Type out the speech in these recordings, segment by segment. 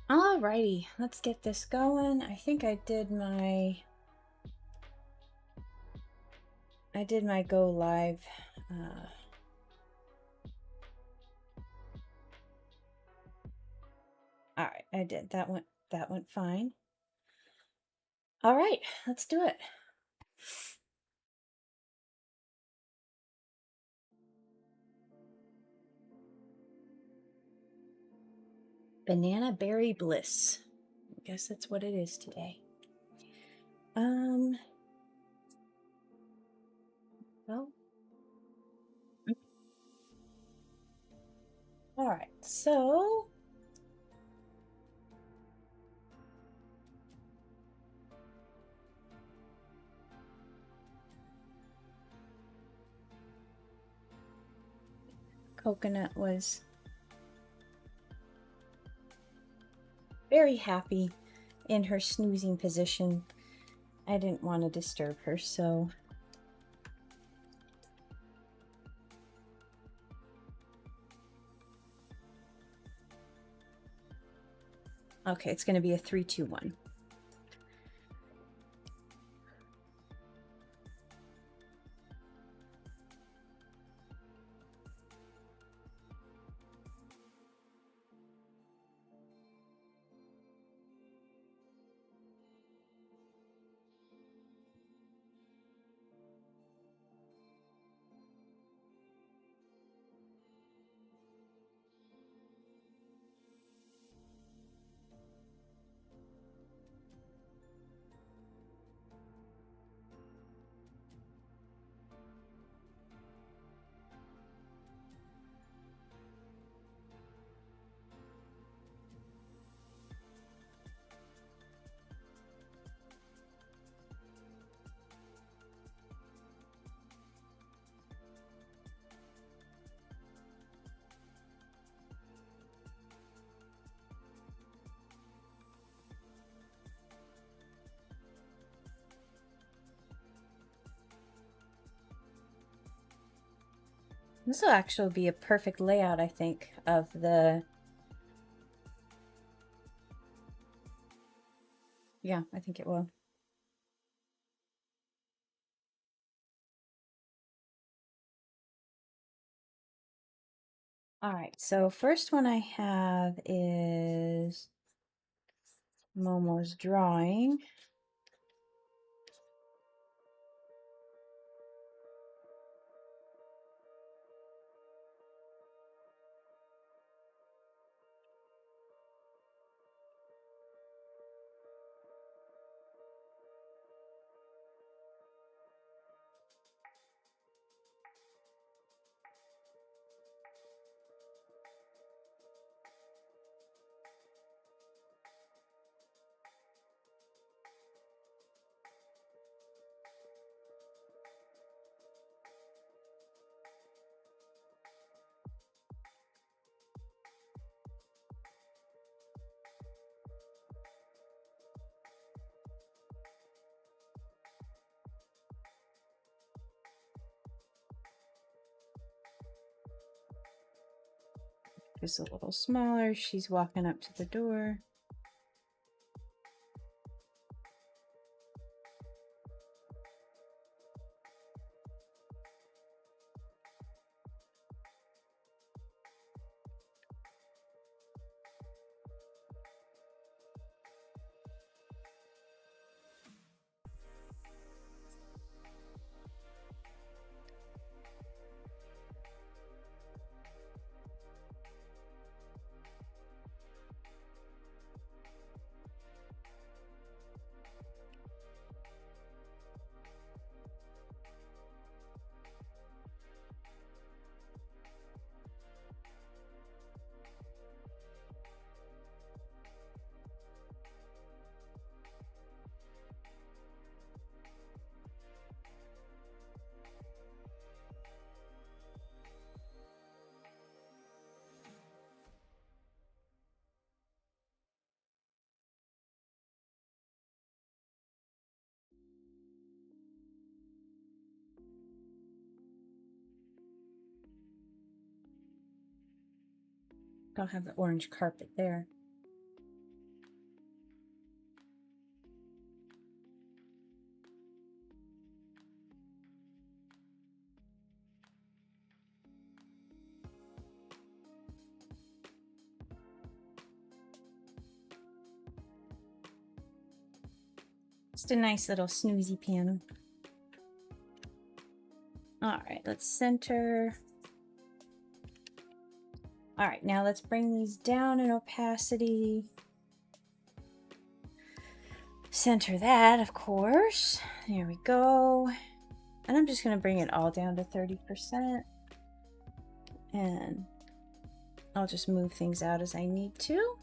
Alrighty, let's get this going. I think I did my go live. All right, I did. That went fine. All right, let's do it. Banana berry bliss. I guess that's what it is today. Well, all right, so Coconut was very happy in her snoozing position. I didn't want to disturb her, so okay, it's going to be a 3, 2, 1. This will actually be a perfect layout, I think, of the... Yeah, I think it will. All right, so first one I have is Momo's drawing. Just a little smaller. She's walking up to the door. Don't have the orange carpet there. Just a nice little snoozy panel. All right, let's center. All right, now let's bring these down in opacity. Center that, of course. There we go. And I'm just going to bring it all down to 30%. And I'll just move things out as I need to.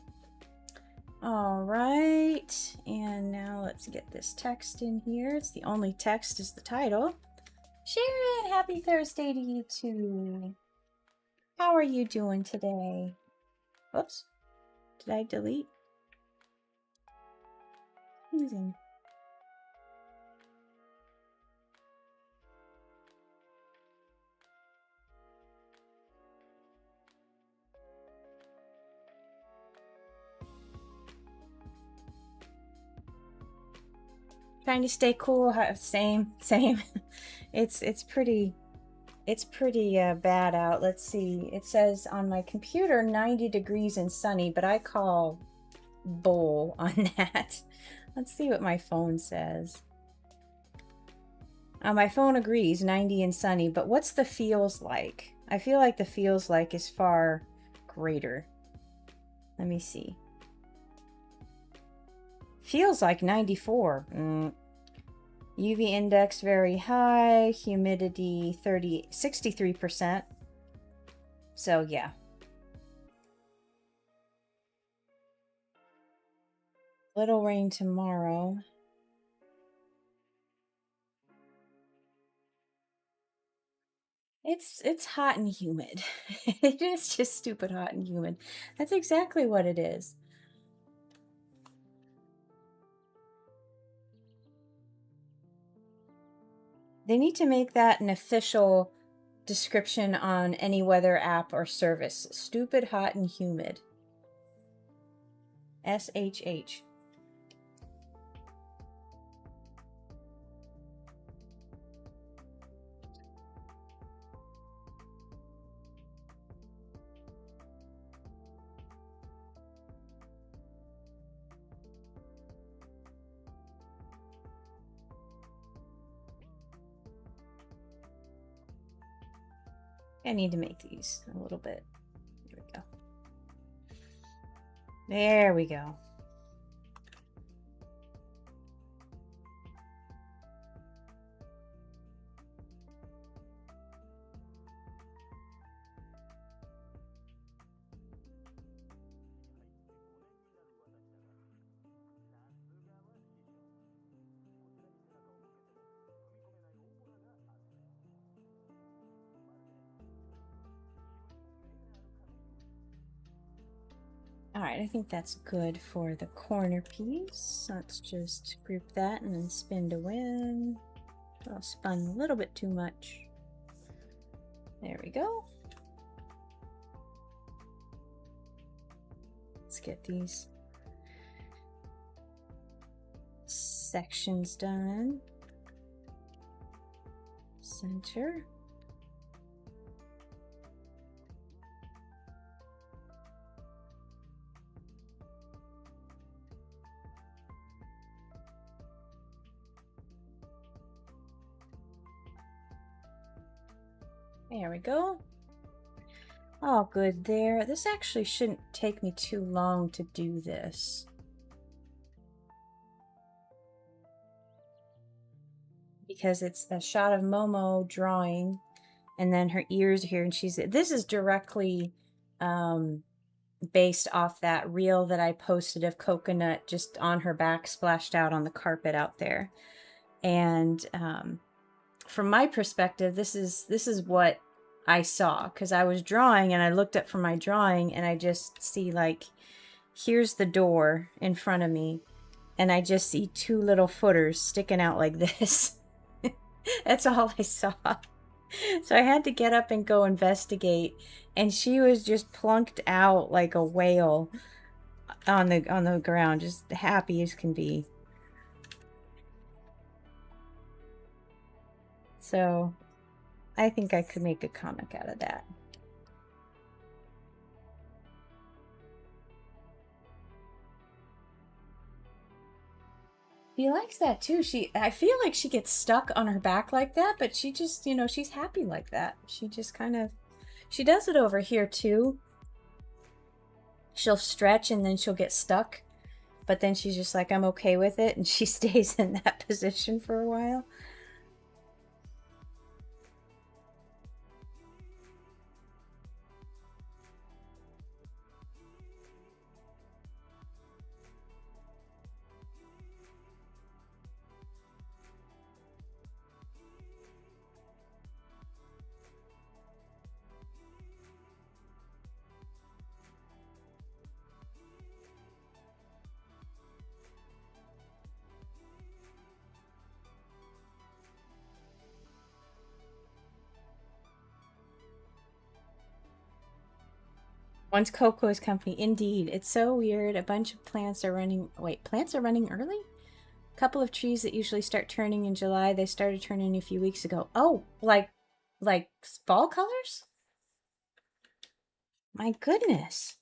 All right. And now let's get this text in here. It's the only text is the title. Sharon, happy Thursday to you too. How are you doing today? Oops. Did I delete? Snoozin. Trying to stay cool. Same. It's pretty bad out. Let's see. It says on my computer 90 degrees and sunny, but I call bull on that. Let's see what my phone says. My phone agrees 90 and sunny, but what's the feels like? I feel like the feels like is far greater. Let me see. Feels like 94. UV index very high, humidity 63%. So yeah. Little rain tomorrow. It's hot and humid. It is just stupid hot and humid. That's exactly what it is. They need to make that an official description on any weather app or service. Stupid hot and humid. SHH. I need to make these a little bit. Here we go. There we go. All right, I think that's good for the corner piece. Let's just group that and then spin to win. I'll spun a little bit too much. There we go. Let's get these sections done. Center. There we go. All good there. This actually shouldn't take me too long to do this. Because it's a shot of Momo drawing and then her ears here, and this is directly based off that reel that I posted of Coconut just on her back splashed out on the carpet out there. And from my perspective, this is what I saw, because I was drawing and I looked up from my drawing and I just see, like, here's the door in front of me and I just see two little footers sticking out like this. That's all I saw. So I had to get up and go investigate, and she was just plunked out like a whale on the ground, just happy as can be. So I think I could make a comic out of that. She likes that too. I feel like she gets stuck on her back like that, but she just, she's happy like that. She just kind of, she does it over here too. She'll stretch and then she'll get stuck, but then she's just like, I'm okay with it, and she stays in that position for a while. Once Coco's company, indeed. It's so weird. A bunch of plants are running. Wait, plants are running early? A couple of trees that usually start turning in July, they started turning a few weeks ago. Oh, like fall colors? My goodness.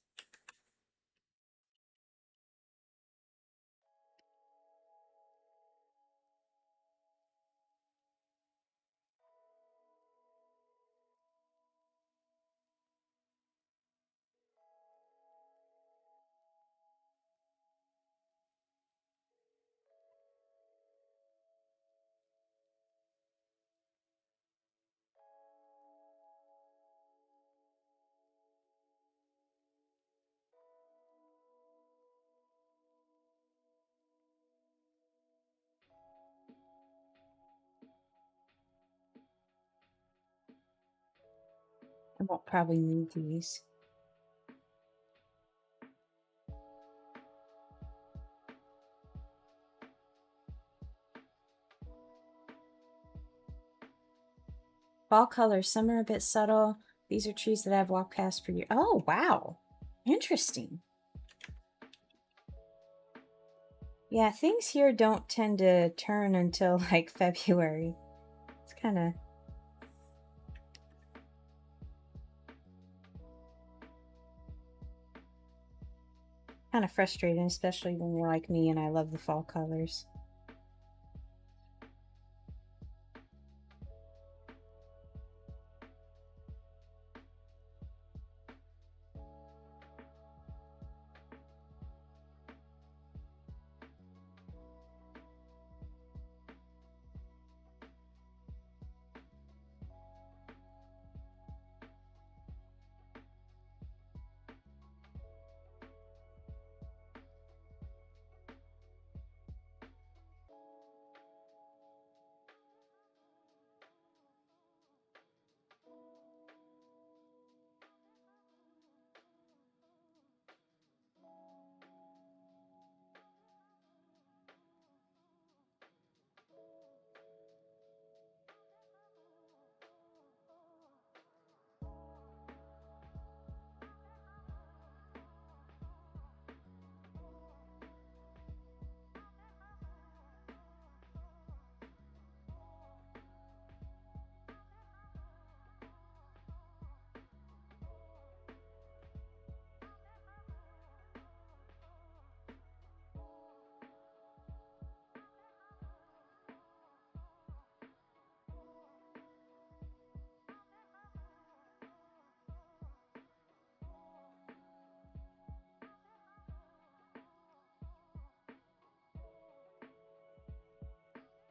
I won't probably need these. Fall colors, some are a bit subtle. These are trees that I've walked past for years. Oh, wow. Interesting. Yeah, things here don't tend to turn until like February. It's kind of frustrating, especially when you're like me and I love the fall colors.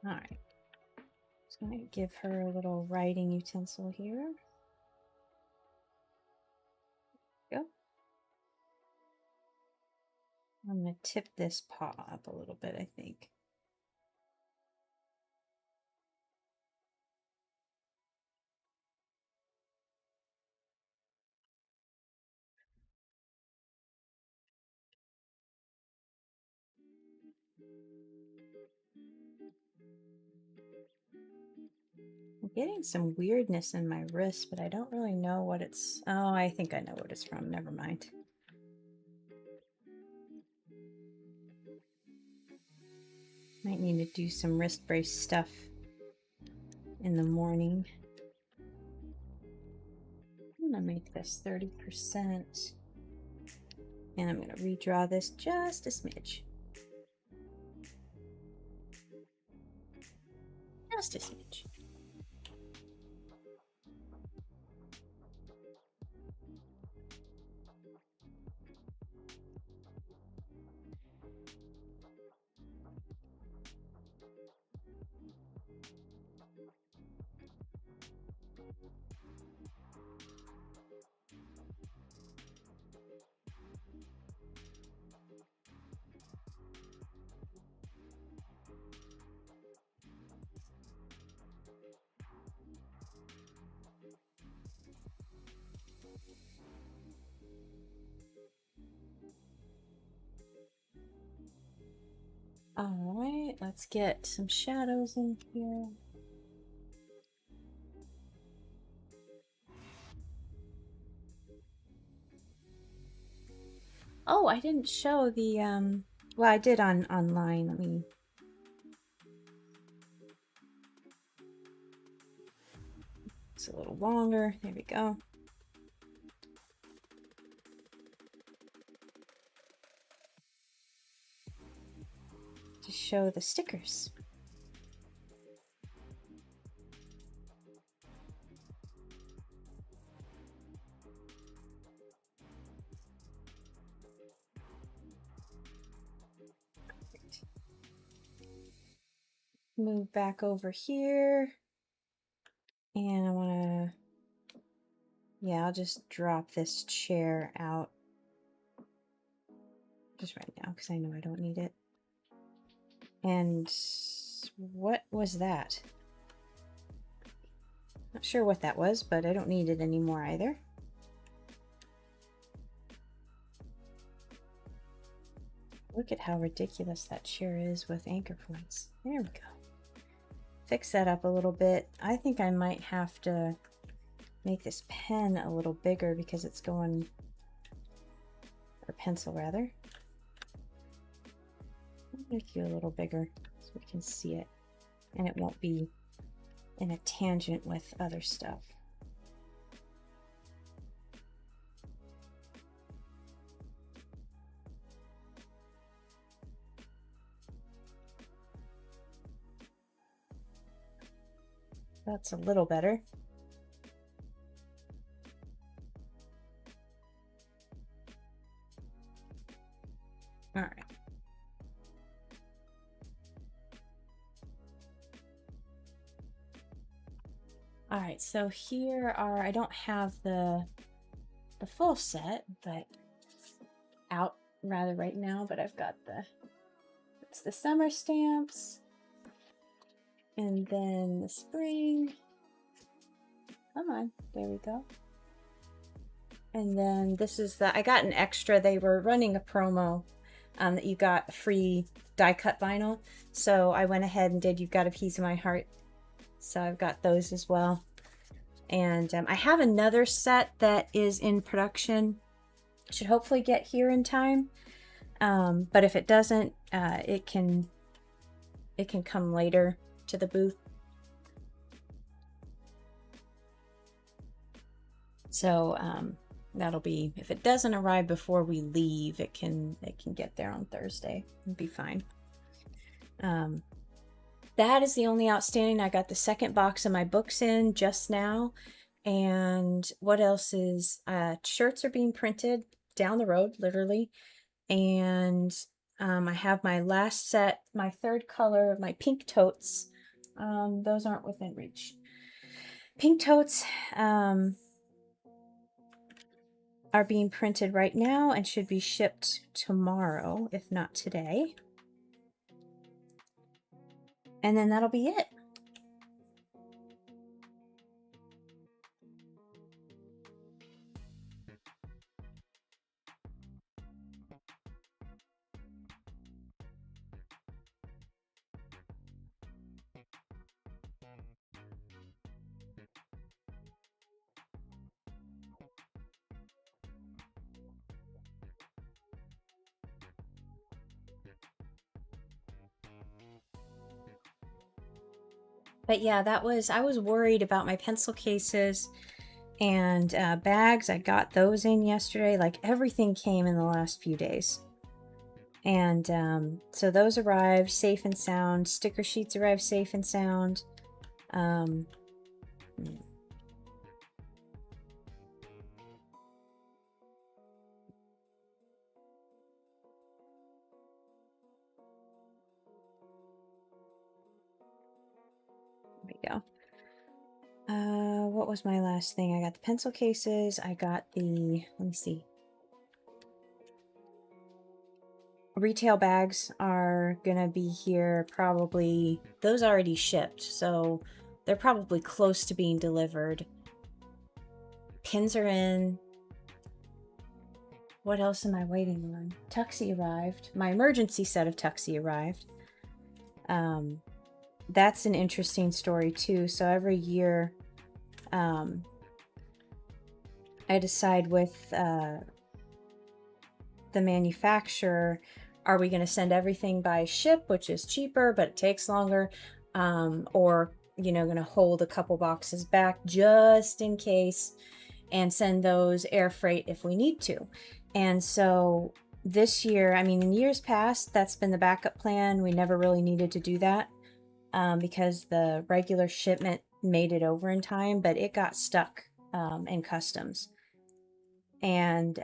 All right. Just going to give her a little writing utensil here. Go. I'm going to tip this paw up a little bit, I think. I'm getting some weirdness in my wrist, but I don't really know what it's... Oh, I think I know what it's from. Never mind. Might need to do some wrist brace stuff in the morning. I'm gonna make this 30%. And I'm gonna redraw this just a smidge. Just a smidge. All right, let's get some shadows in here. Oh, I didn't show the, well, I did online. Let me... It's a little longer. There we go. To show the stickers. Move back over here. And I want to, yeah, I'll just drop this chair out just right now because I know I don't need it. And what was that? Not sure what that was, but I don't need it anymore either. Look at how ridiculous that chair is with anchor points. There we go. Fix that up a little bit. I think I might have to make this pen a little bigger because it's going, or pencil rather. I'll make you a little bigger so we can see it and it won't be in a tangent with other stuff. That's a little better. All right. All right, so here are, I don't have the full set, but out rather right now, but I've got it's the summer stamps. And then the spring. Come on, there we go. And then this is I got an extra. They were running a promo that you got free die cut vinyl. So I went ahead and did You've Got a Piece of My Heart. So I've got those as well. And I have another set that is in production. Should hopefully get here in time. But if it doesn't, it can come later to the booth. So that'll be, if it doesn't arrive before we leave, it can get there on Thursday and be fine. That is the only outstanding. I got the second box of my books in just now. And what else is, shirts are being printed down the road, literally. And I have my last set, my third color of my pink totes. Those aren't within reach. Pink totes are being printed right now and should be shipped tomorrow, if not today. And then that'll be it. But yeah, I was worried about my pencil cases and bags. I got those in yesterday. Like everything came in the last few days. And so those arrived safe and sound. Sticker sheets arrived safe and sound. Um, there we go. What was my last thing? I got the pencil cases. I got the, let me see. Retail bags are gonna be here probably, those already shipped, so they're probably close to being delivered. Pins are in. What else am I waiting on? Tuxie arrived. My emergency set of Tuxie arrived. That's an interesting story too. So every year, I decide with the manufacturer, are we going to send everything by ship, which is cheaper but it takes longer, or going to hold a couple boxes back just in case and send those air freight if we need to. And so this year, I mean, in years past, that's been the backup plan. We never really needed to do that because the regular shipment made it over in time, but it got stuck in customs. And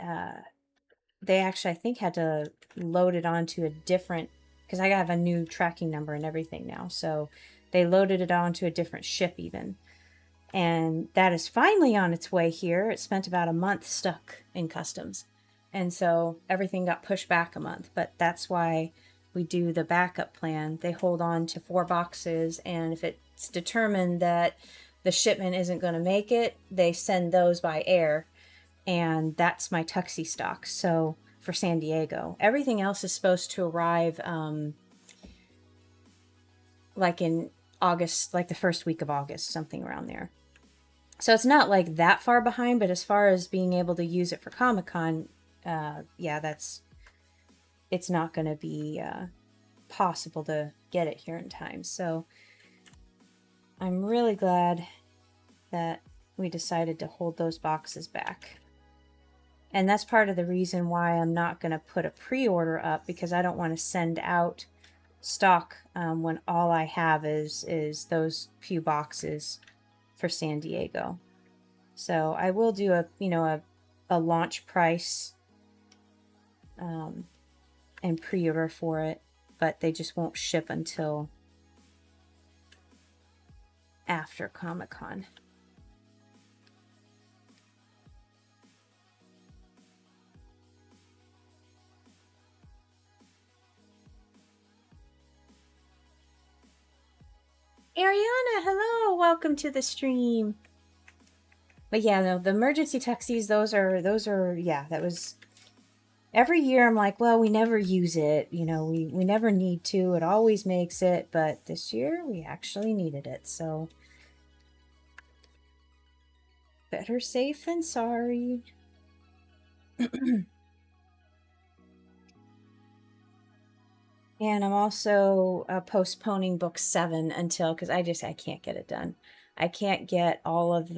they actually, I think, had to load it onto a different, because I have a new tracking number and everything now. So they loaded it onto a different ship even. And that is finally on its way here. It spent about a month stuck in customs. And so everything got pushed back a month. But that's why we do the backup plan. They hold on to 4 boxes. And if it's determined that the shipment isn't going to make it, they send those by air. And that's my Tuxie stock. So for San Diego, everything else is supposed to arrive like in August, like the first week of August, something around there. So it's not like that far behind, but as far as being able to use it for Comic-Con, yeah, it's not going to be possible to get it here in time. So I'm really glad that we decided to hold those boxes back. And that's part of the reason why I'm not going to put a pre-order up, because I don't want to send out stock when all I have is those few boxes for San Diego. So I will do a launch price and pre-order for it, but they just won't ship until after Comic-Con. Ariana, hello, welcome to the stream. But yeah, no, the emergency tuxies, those are, yeah, that was, every year I'm like, well, we never use it, we never need to, it always makes it, but this year we actually needed it, so better safe than sorry. And I'm also postponing book 7 until, because I can't get it done. I can't get all of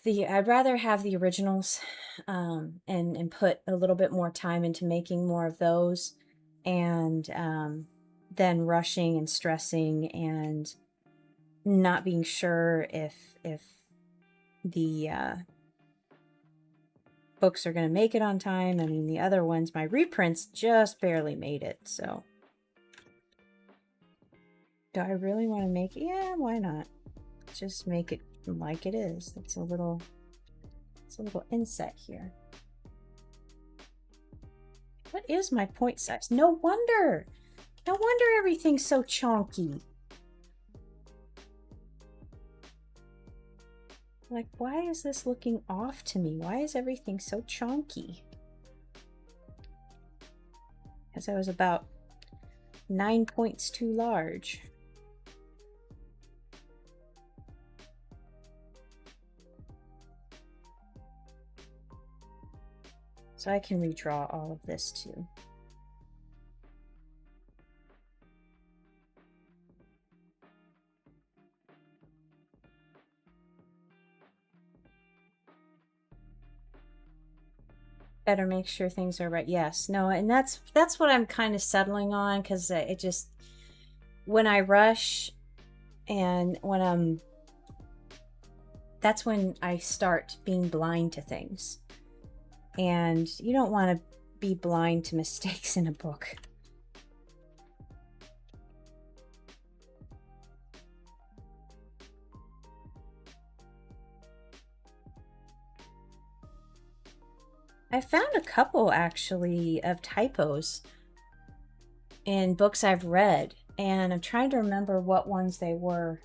I'd rather have the originals and put a little bit more time into making more of those, and then rushing and stressing and not being sure if the books are going to make it on time. I mean, the other ones, my reprints just barely made it, so. Do I really want to make it? Yeah, why not? Just make it like it is. It's a little inset here. What is my point size? No wonder everything's so chonky. Like, why is this looking off to me? Why is everything so chonky? Because I was about 9 points too large. So I can redraw all of this too. Better make sure things are right. Yes, no, and that's what I'm kind of settling on, because it just, when I rush and when that's when I start being blind to things. And you don't want to be blind to mistakes in a book. I found a couple actually of typos in books I've read, and I'm trying to remember what ones they were.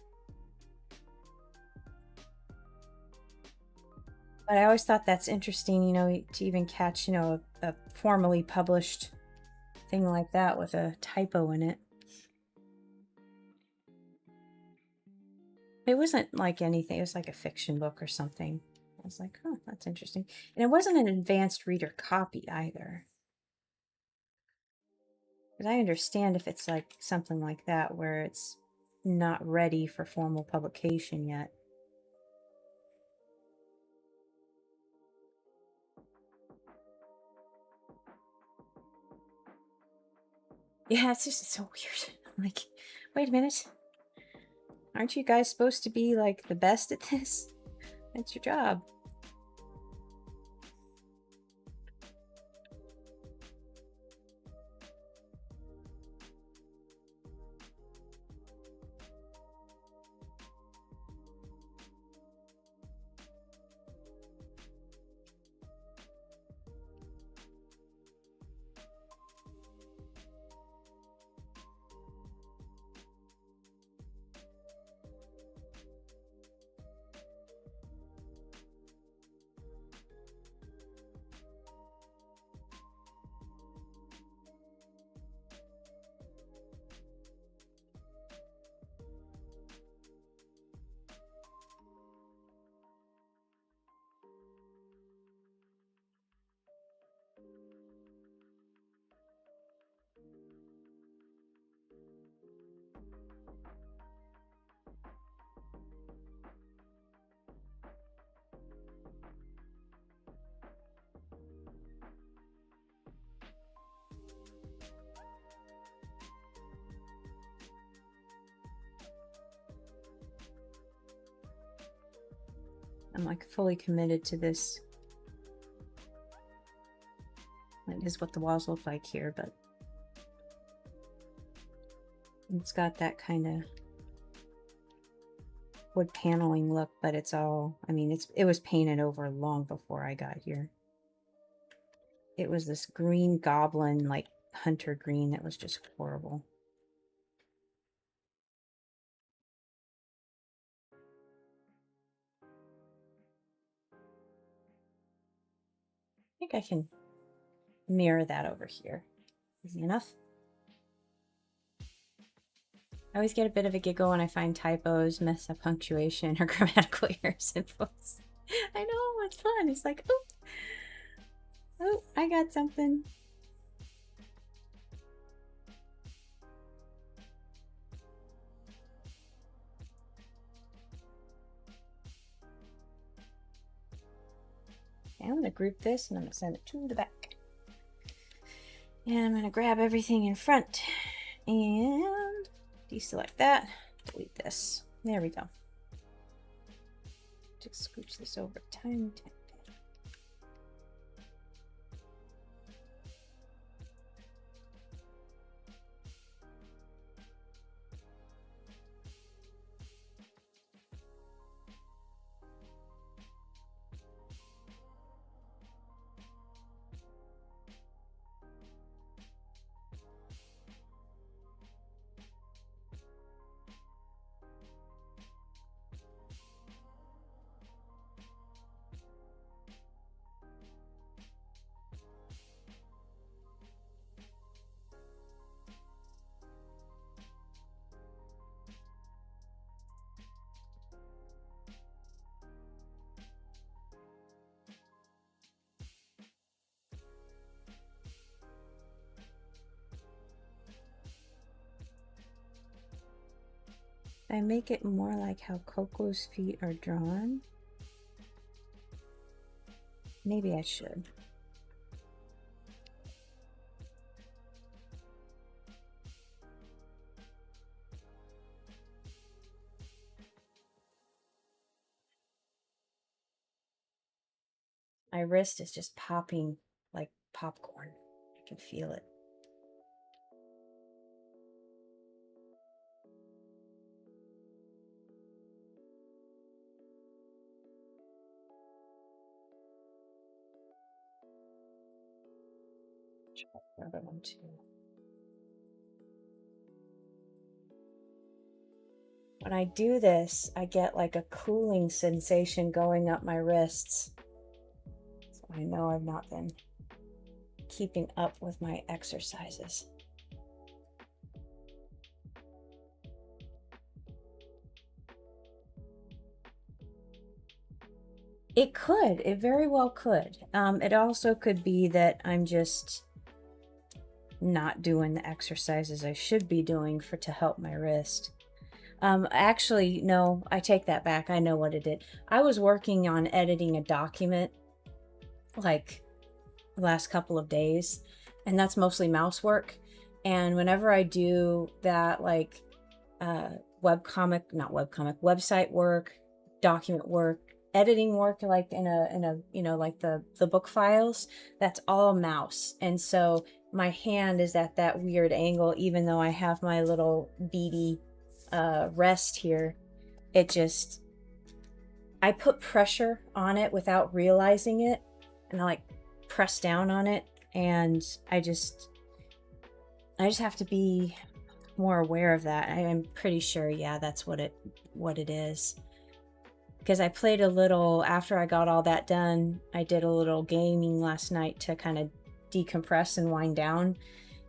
But I always thought that's interesting, you know, to even catch, you know, a formally published thing like that with a typo in it. It wasn't like anything, it was like a fiction book or something. I was like, oh, that's interesting. And it wasn't an advanced reader copy either. Because I understand if it's like something like that where it's not ready for formal publication yet. Yeah, it's just so weird. I'm like, wait a minute. Aren't you guys supposed to be like the best at this? That's your job. I'm like fully committed to this. That is what the walls look like here, but it's got that kind of wood paneling look, but it's all, I mean, it was painted over long before I got here. It was this green goblin, like hunter green, that was just horrible. I think I can mirror that over here. Easy enough. I always get a bit of a giggle when I find typos, mess up punctuation, or grammatical errors in books. I know, it's fun. It's like, oh, I got something. Okay, I'm going to group this and I'm going to send it to the back. And I'm going to grab everything in front and deselect that, delete this. There we go. Just scooch this over tiny. I make it more like how Coco's feet are drawn. Maybe I should. My wrist is just popping like popcorn. I can feel it. Try another one too. When I do this, I get like a cooling sensation going up my wrists. So I know I've not been keeping up with my exercises. It could. It very well could. It also could be that I'm just not doing the exercises I should be doing to help my wrist. Actually, no, I take that back. I know what it did. I was working on editing a document like the last couple of days, and that's mostly mouse work. And whenever I do that, like website work, document work, editing work, like in a like the book files, that's all mouse. And so my hand is at that weird angle, even though I have my little beady rest here. It just, I put pressure on it without realizing it, and I like press down on it, and I just have to be more aware of that. I'm pretty sure, yeah, that's what it is. Because I played a little after I got all that done. I did a little gaming last night to kind of decompress and wind down,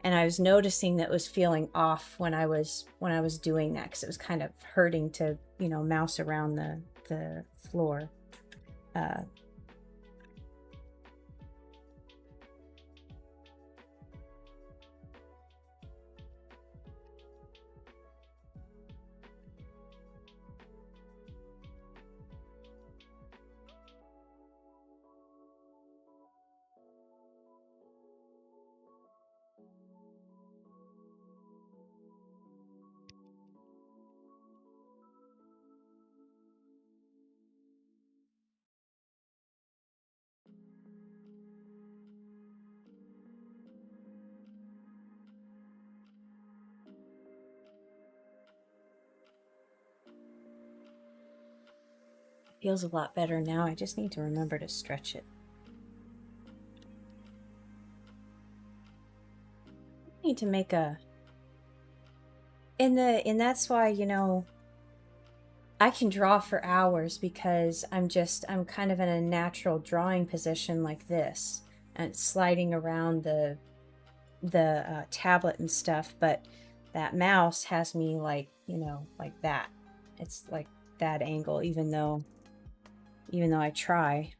and I was noticing that it was feeling off when I was doing that, because it was kind of hurting to mouse around the floor. Feels a lot better now. I just need to remember to stretch it. I need to make a and that's why I can draw for hours, because I'm kind of in a natural drawing position like this, and sliding around the tablet and stuff. But that mouse has me like like that. It's like that angle, even though I try.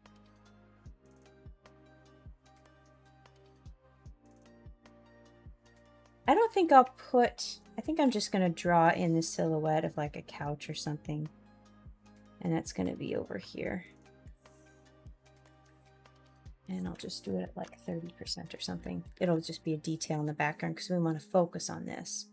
I don't think I'll put, I think I'm just going to draw in the silhouette of like a couch or something. And that's going to be over here. And I'll just do it at like 30% or something. It'll just be a detail in the background because we want to focus on this.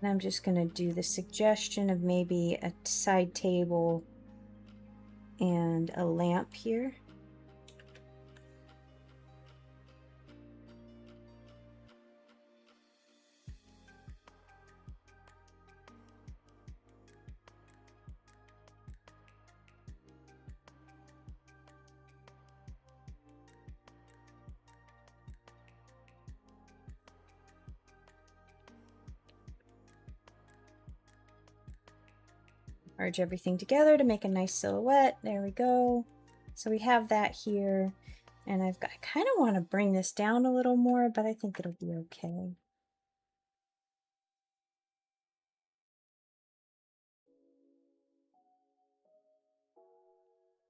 And I'm just going to do the suggestion of maybe a side table and a lamp here. Merge everything together to make a nice silhouette. There we go. So we have that here. And I kind of want to bring this down a little more, but I think it'll be okay.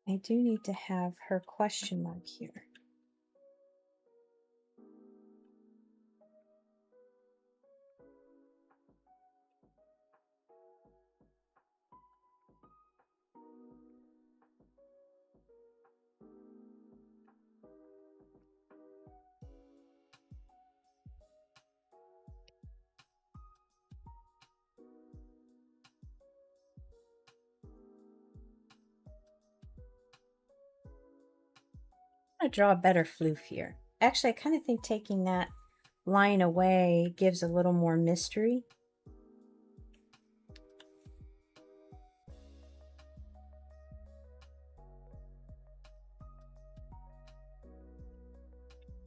I do need to have her question mark here. to draw a better floof here. Actually, I kind of think taking that line away gives a little more mystery.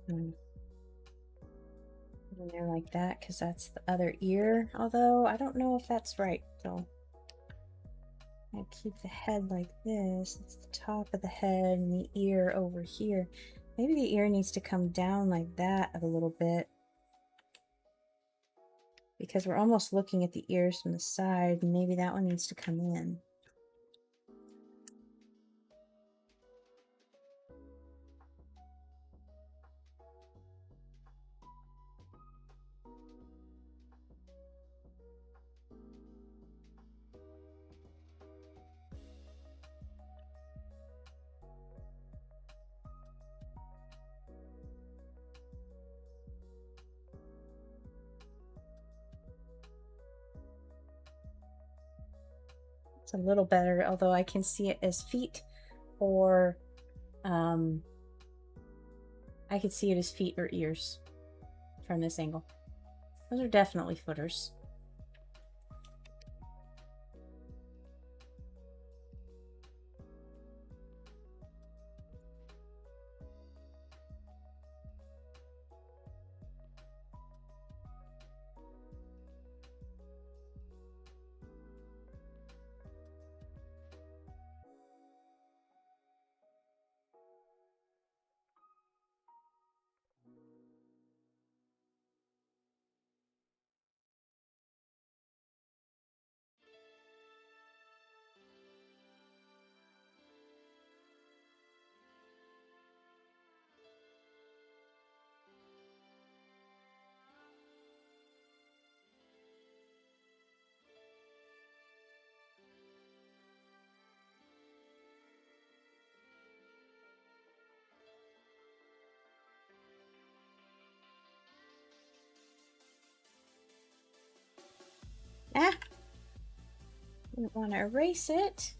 In there like that, because that's the other ear, although I don't know if that's right. So I keep the head like this. It's the top of the head and the ear over here. Maybe the ear needs to come down like that a little bit, because we're almost looking at the ears from the side, and maybe that one needs to come in. It's a little better, although I can see it as feet, or I could see it as feet or ears from this angle. Those are definitely footers. Ah! Didn't want to erase it.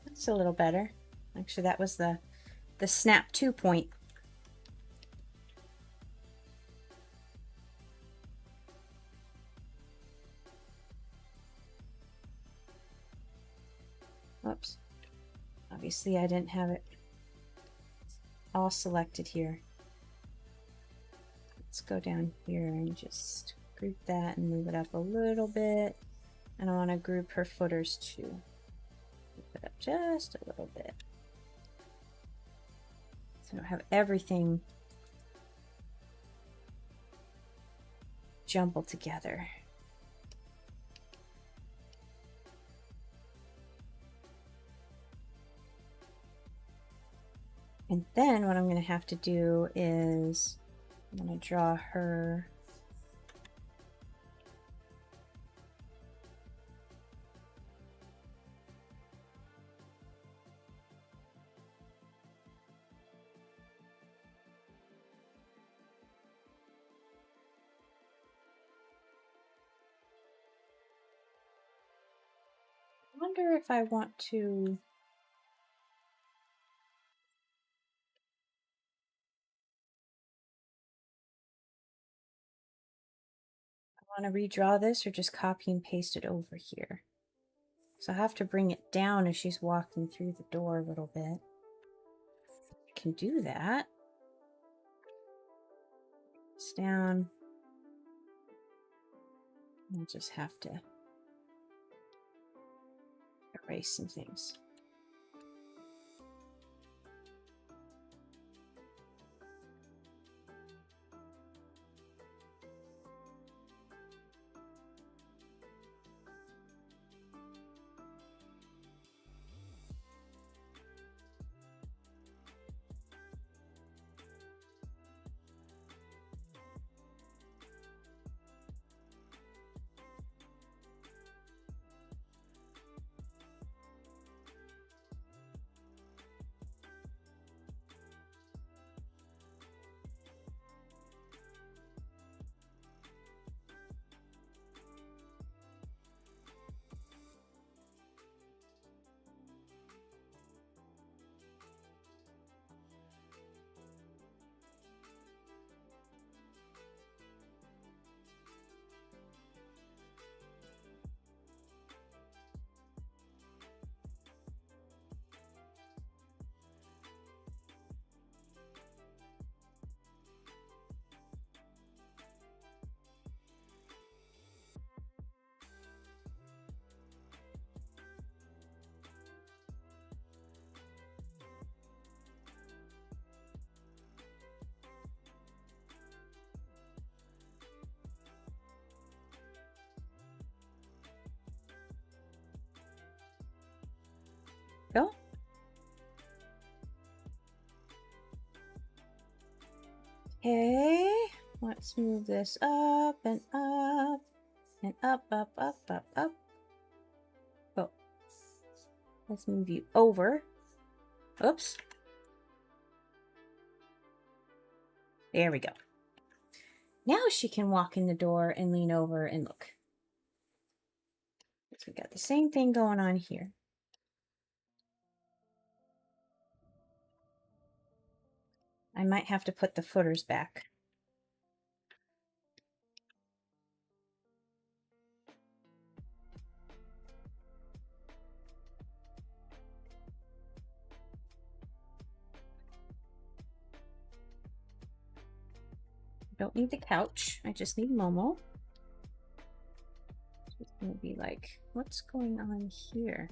That's a little better. Actually, that was the snap 2 point. Whoops. Obviously, I didn't have it all selected here. Let's go down here and just group that and move it up a little bit. And I want to group her footers too. Move it up just a little bit. So I don't have everything jumbled together. And then what I'm going to have to do is I'm going to draw her I wonder if I want to redraw this or just copy and paste it over here. So I have to bring it down as she's walking through the door a little bit. I can do that. It's down. I'll just have to erase some things. Let's move this up and up and up, up, up, up, up. Oh, let's move you over. Oops. There we go. Now she can walk in the door and lean over and look. So we got the same thing going on here. I might have to put the footers back. Don't need the couch. I just need Momo. She's gonna be like, what's going on here?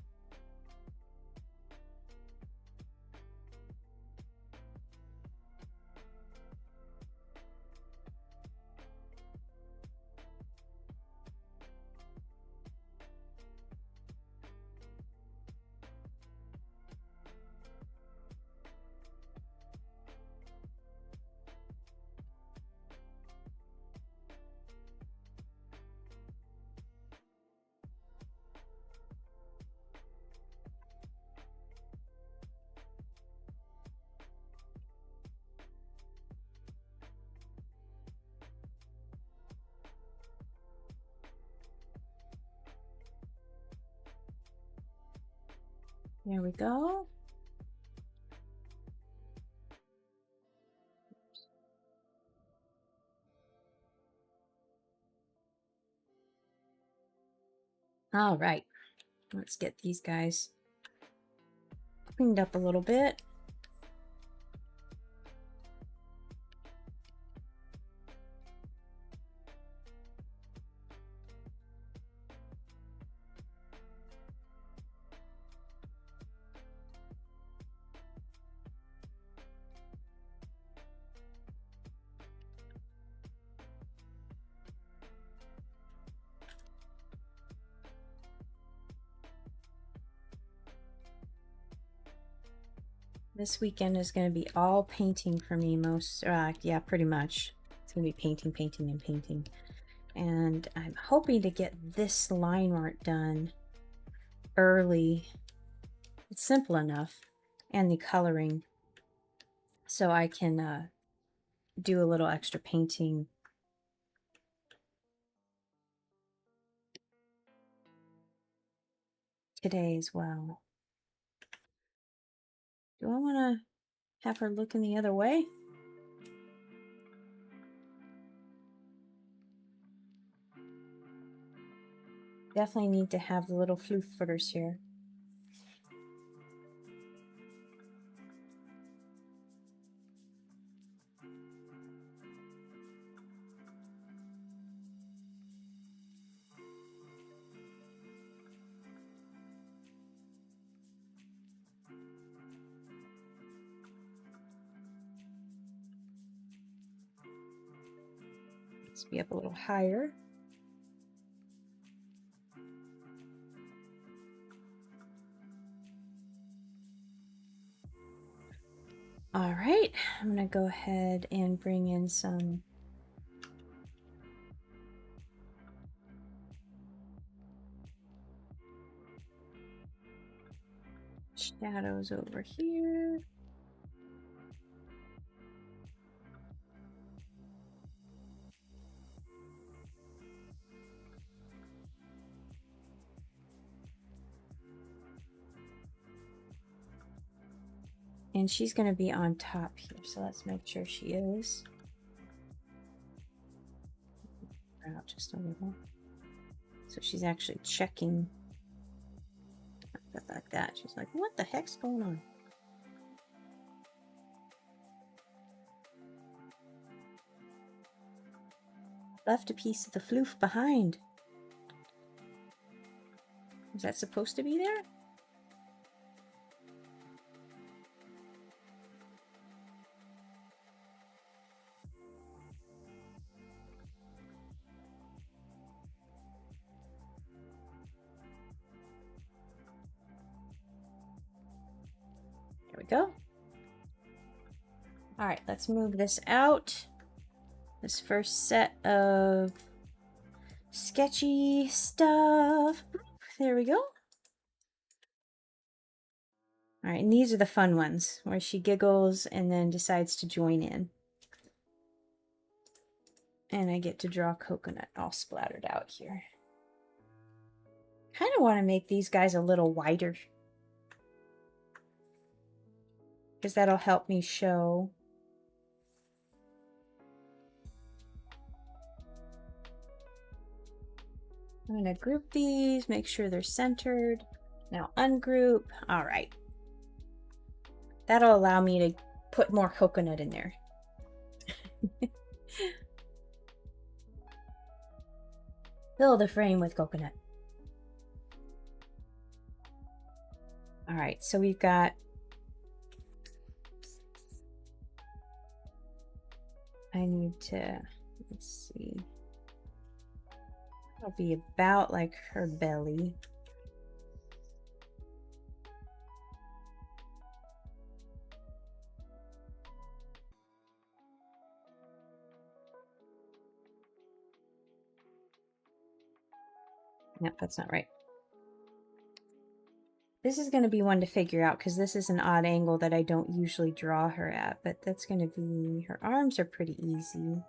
There we go. All right, let's get these guys cleaned up a little bit. This weekend is going to be all painting for me yeah, pretty much. It's going to be painting, painting, and painting. And I'm hoping to get this line art done early. It's simple enough. And the coloring. So I can do a little extra painting today as well. Do I want to have her looking the other way? Definitely need to have the little floof footers here. Let's be up a little higher. All right, I'm gonna go ahead and bring in some shadows over here. And she's going to be on top here, so let's make sure she is. Out just a little. So she's actually checking like that. She's like, what the heck's going on? Left a piece of the floof behind. Is that supposed to be there? There we go. All right, let's move this out. this first set of sketchy stuff. There we go. All right, and these are the fun ones where she giggles and then decides to join in. And I get to draw coconut all splattered out here. Kind of want to make these guys a little wider, because that'll help me show. I'm going to group these, make sure they're centered. Now ungroup. All right. That'll allow me to put more coconut in there. Fill the frame with coconut. All right, so we've got I need to, let's see. It'll be about like her belly. Nope, that's not right. This is going to be one to figure out because this is an odd angle that I don't usually draw her at, but that's going to be, her arms are pretty easy.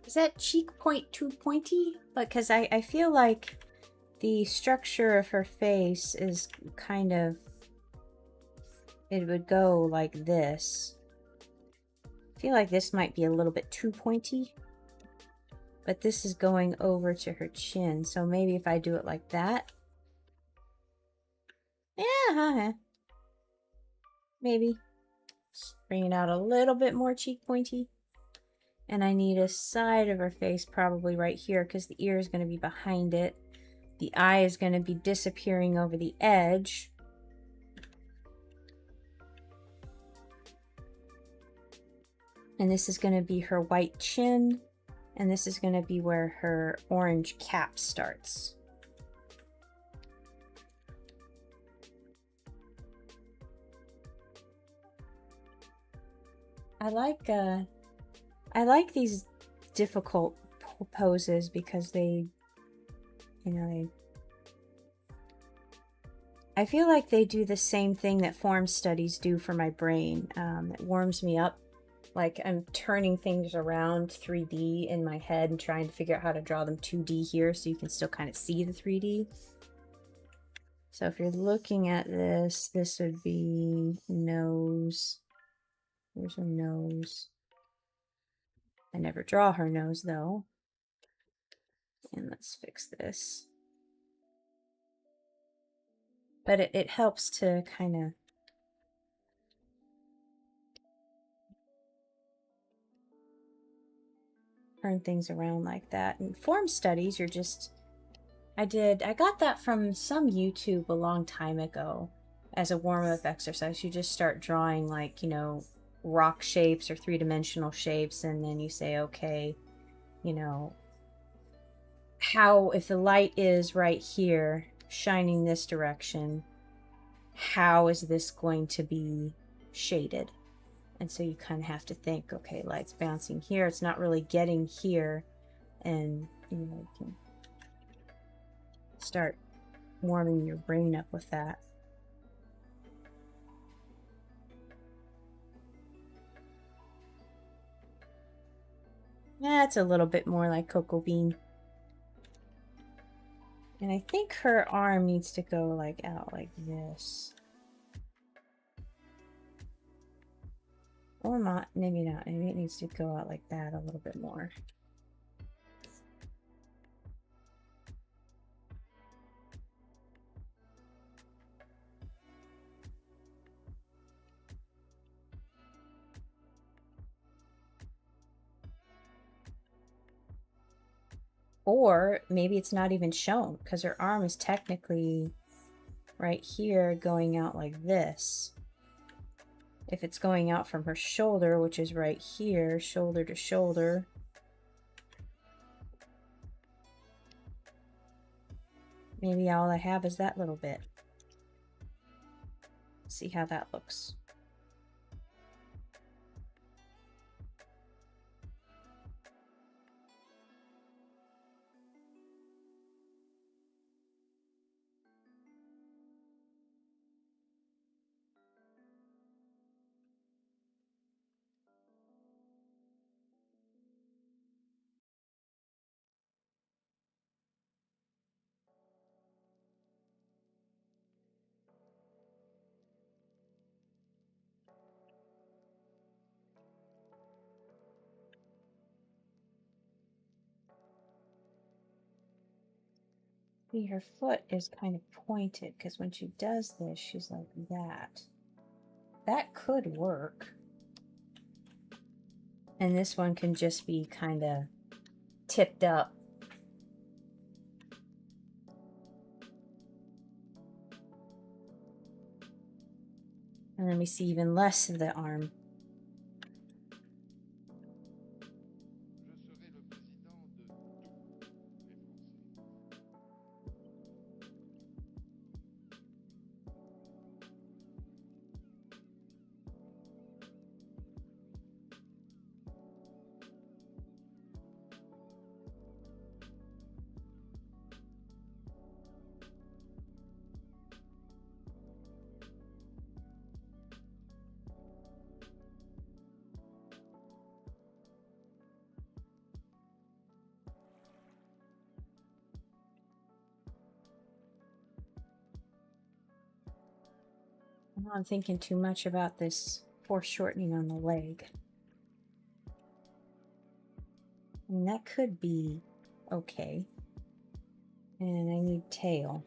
Is that cheek point too pointy? Because I feel like the structure of her face is kind of, it would go like this. I feel like this might be a little bit too pointy, but this is going over to her chin, so maybe if I do it like that. Yeah, maybe. Just bring it out a little bit more cheek pointy. And I need a side of her face probably right here because the ear is going to be behind it. The eye is going to be disappearing over the edge. And this is going to be her white chin. And this is going to be where her orange cap starts. I like these difficult poses because they, you know, I feel like they do the same thing that form studies do for my brain. It warms me up. Like I'm turning things around 3D in my head and trying to figure out how to draw them 2D here so you can still kind of see the 3D. So if you're looking at this, this would be nose. Here's her nose. I never draw her nose though. And let's fix this. But it helps to kind of turn things around like that. In form studies, you're just, I got that from some YouTube a long time ago as a warm-up exercise. You just start drawing, like, you know, rock shapes or three-dimensional shapes, and then you say, okay, you know, how, if the light is right here shining this direction, how is this going to be shaded? And so you kind of have to think, okay, light's bouncing here, it's not really getting here, and you know, you can start warming your brain up with that. That's a little bit more like Cocoa Bean. And I think her arm needs to go like out like this. Or not, maybe not. Maybe it needs to go out like that a little bit more. Or maybe it's not even shown because her arm is technically right here going out like this. If it's going out from her shoulder, which is right here, shoulder to shoulder, maybe all I have is that little bit. See how that looks. See, her foot is kind of pointed because when she does this, she's like that. That could work. And this one can just be kind of tipped up. And then we see even less of the arm. I'm thinking too much about this foreshortening on the leg. I mean, that could be okay. And I need tail.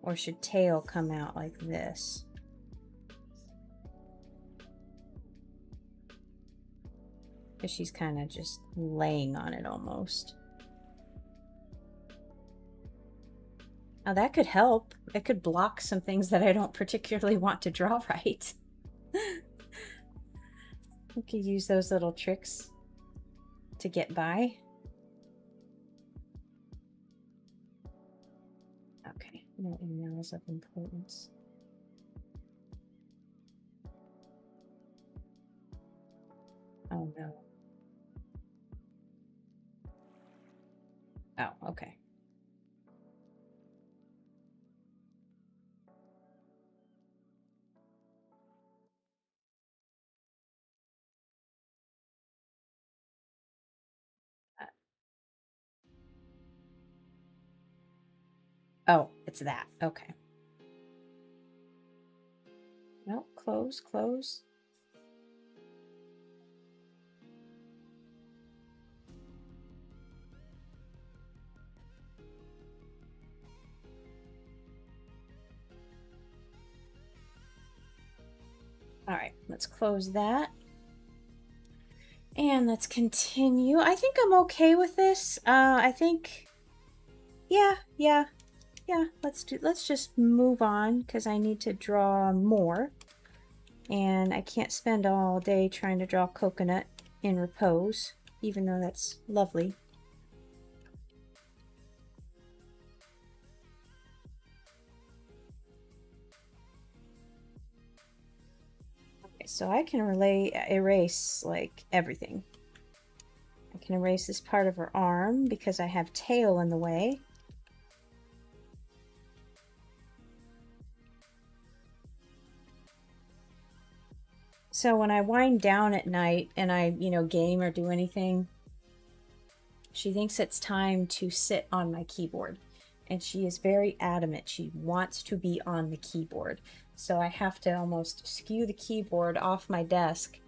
Or should tail come out like this? Because she's kind of just laying on it almost. Now that could help. It could block some things that I don't particularly want to draw right. We could use those little tricks to get by. Okay, no emails of importance. Oh no. Oh, okay. Oh, it's that. Okay. No, close, close. All right, let's close that. And let's continue. I think I'm okay with this. I think Yeah. Let's just move on because I need to draw more. And I can't spend all day trying to draw coconut in repose, even though that's lovely. Okay, so I can erase like everything. I can erase this part of her arm because I have tail in the way. So when I wind down at night and I, game or do anything, she thinks it's time to sit on my keyboard. And she is very adamant. She wants to be on the keyboard. So I have to almost skew the keyboard off my desk,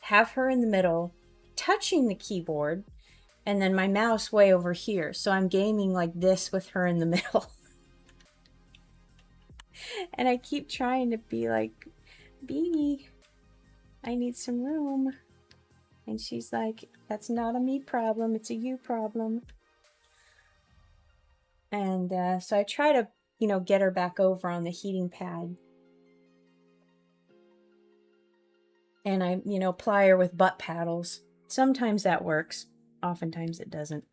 have her in the middle, touching the keyboard, and then my mouse way over here. So I'm gaming like this with her in the middle. And I keep trying to be like, Beanie, I need some room. And she's like, that's not a me problem, it's a you problem. And so I try to, get her back over on the heating pad. And I, ply her with butt paddles. Sometimes that works. Oftentimes it doesn't.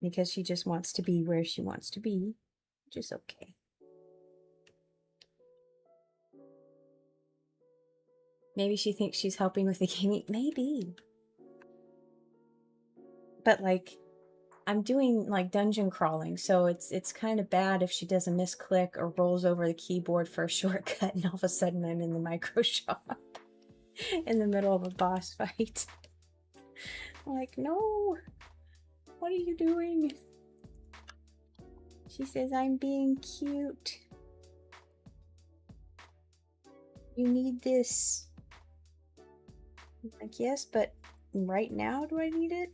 Because she just wants to be where she wants to be, which is okay. Maybe she thinks she's helping with the gaming. Maybe. But like, I'm doing like dungeon crawling, so it's kind of bad if she does a misclick or rolls over the keyboard for a shortcut and all of a sudden I'm in the micro shop in the middle of a boss fight. I'm like, no, what are you doing? She says, I'm being cute. You need this. I'm like, yes, but right now do I need it?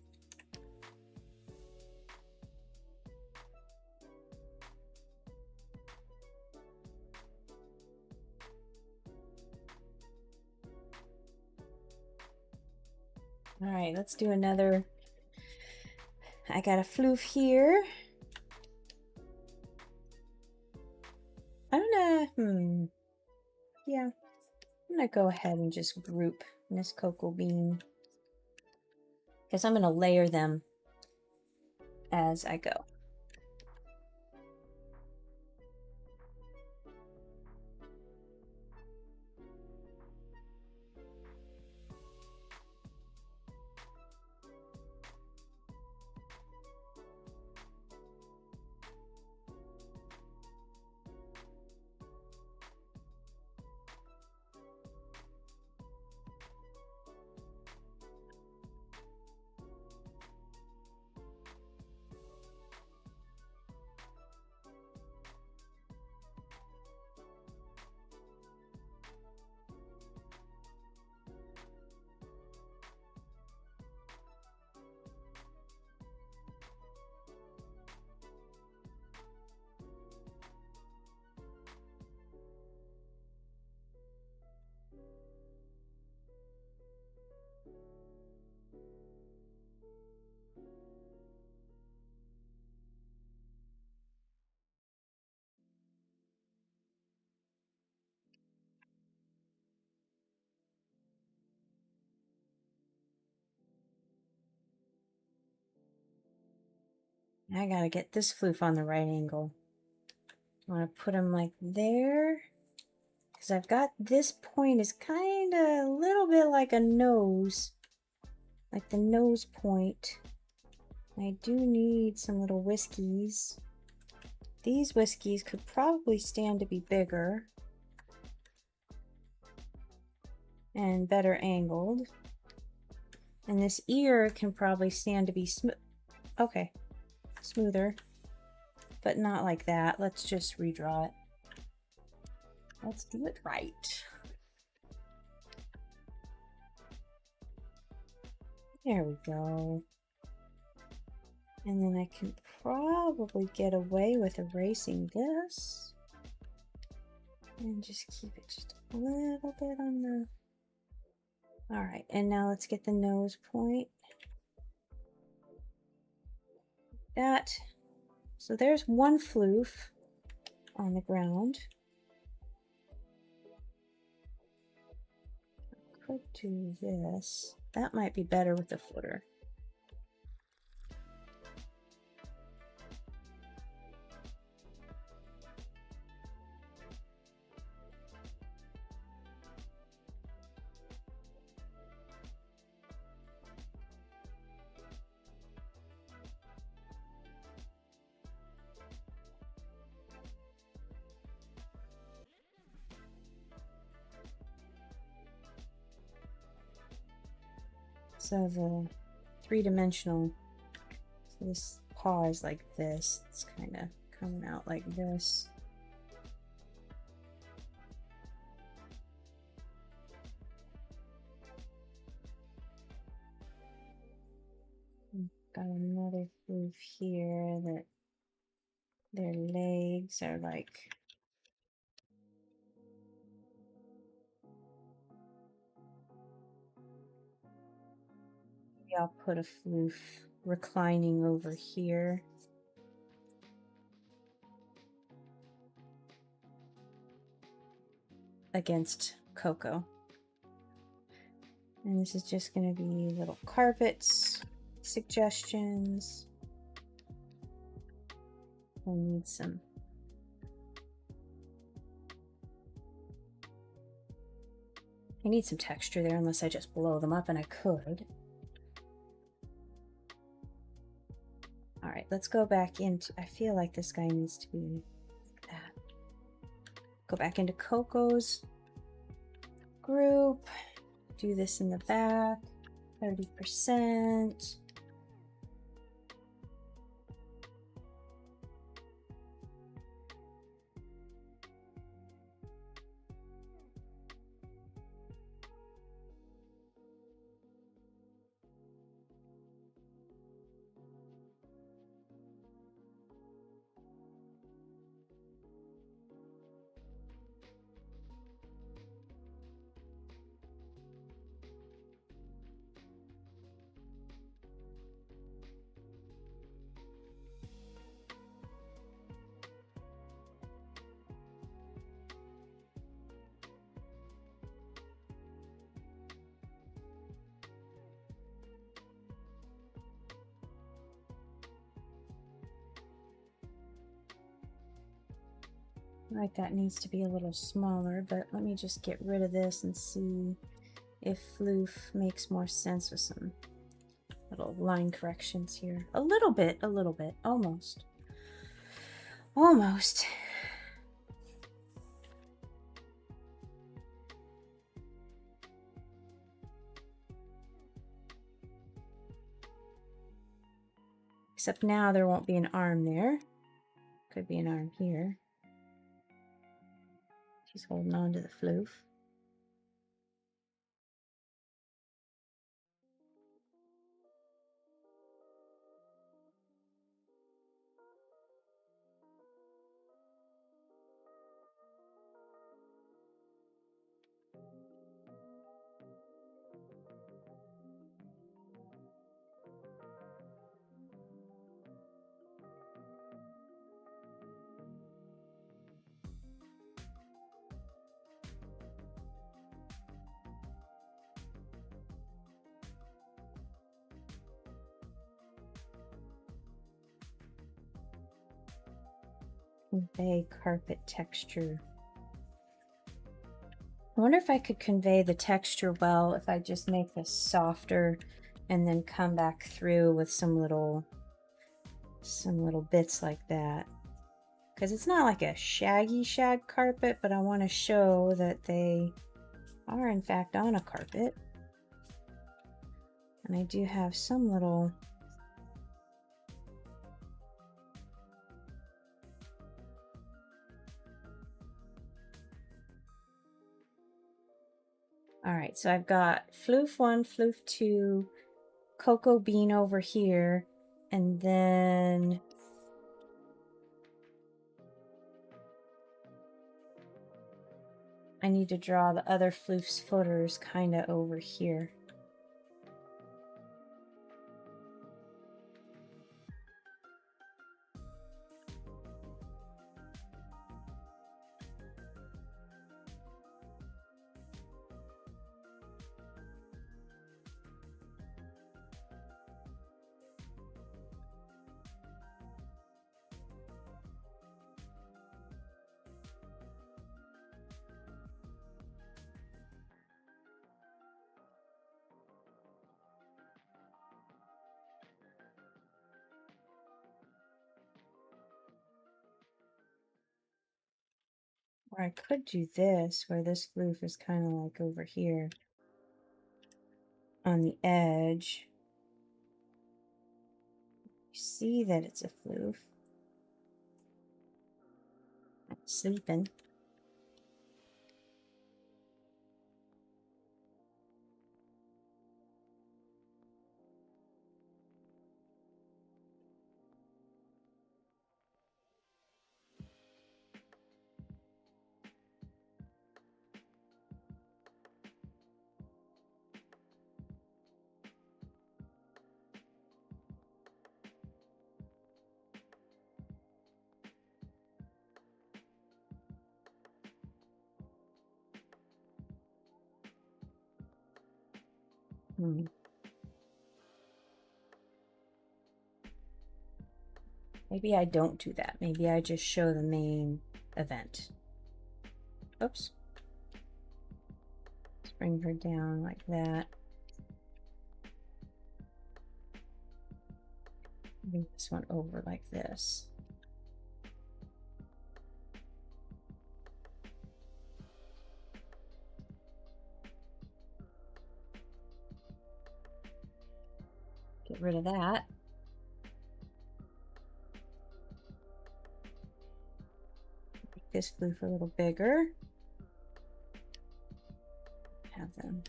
All right, let's do another. I got a floof here. I'm gonna, yeah, I'm gonna go ahead and just group Miss Cocoa Bean because I'm gonna layer them as I go. I gotta get this floof on the right angle. I want to put them like there because I've got this point is kind of a little bit like a nose, like the nose point. I do need some little whiskies. These whiskies could probably stand to be bigger and better angled. And this ear can probably stand to be smoother, but not like that. Let's just redraw it. Let's do it right. There we go. And then I can probably get away with erasing this. And just keep it just a little bit on the... Alright, and now let's get the nose point. that. So there's one floof on the ground. I could do this. That might be better with the footer. So the three-dimensional, so this paw is like this. It's kind of coming out like this. Got another floof here that their legs are like maybe I'll put a floof reclining over here. Against Coco. And this is just going to be little carpets, suggestions. We'll need some I need some texture there unless I just blow them up, and I could. All right, let's go back into, I feel like this guy needs to be like that. Go back into Coco's group, do this in the back, 30%. Right, that needs to be a little smaller, but let me just get rid of this and see if floof makes more sense with some little line corrections here. A little bit, almost. Almost. Except now there won't be an arm there. Could be an arm here. She's holding on to the floof. Convey carpet texture. I wonder if I could convey the texture well if I just make this softer and then come back through with some little bits like that. Because it's not like a shaggy shag carpet, but I want to show that they are in fact on a carpet. And I do have some little all right, so I've got floof 1, floof 2, cocoa bean over here, and then I need to draw the other floof's footers kind of over here. Or I could do this, where this floof is kind of like over here on the edge. You see that it's a floof. I'm sleeping. Maybe I don't do that. Maybe I just show the main event. Oops. Let's bring her down like that. Bring this one over like this. Get rid of that. Make this floof a little bigger. Have them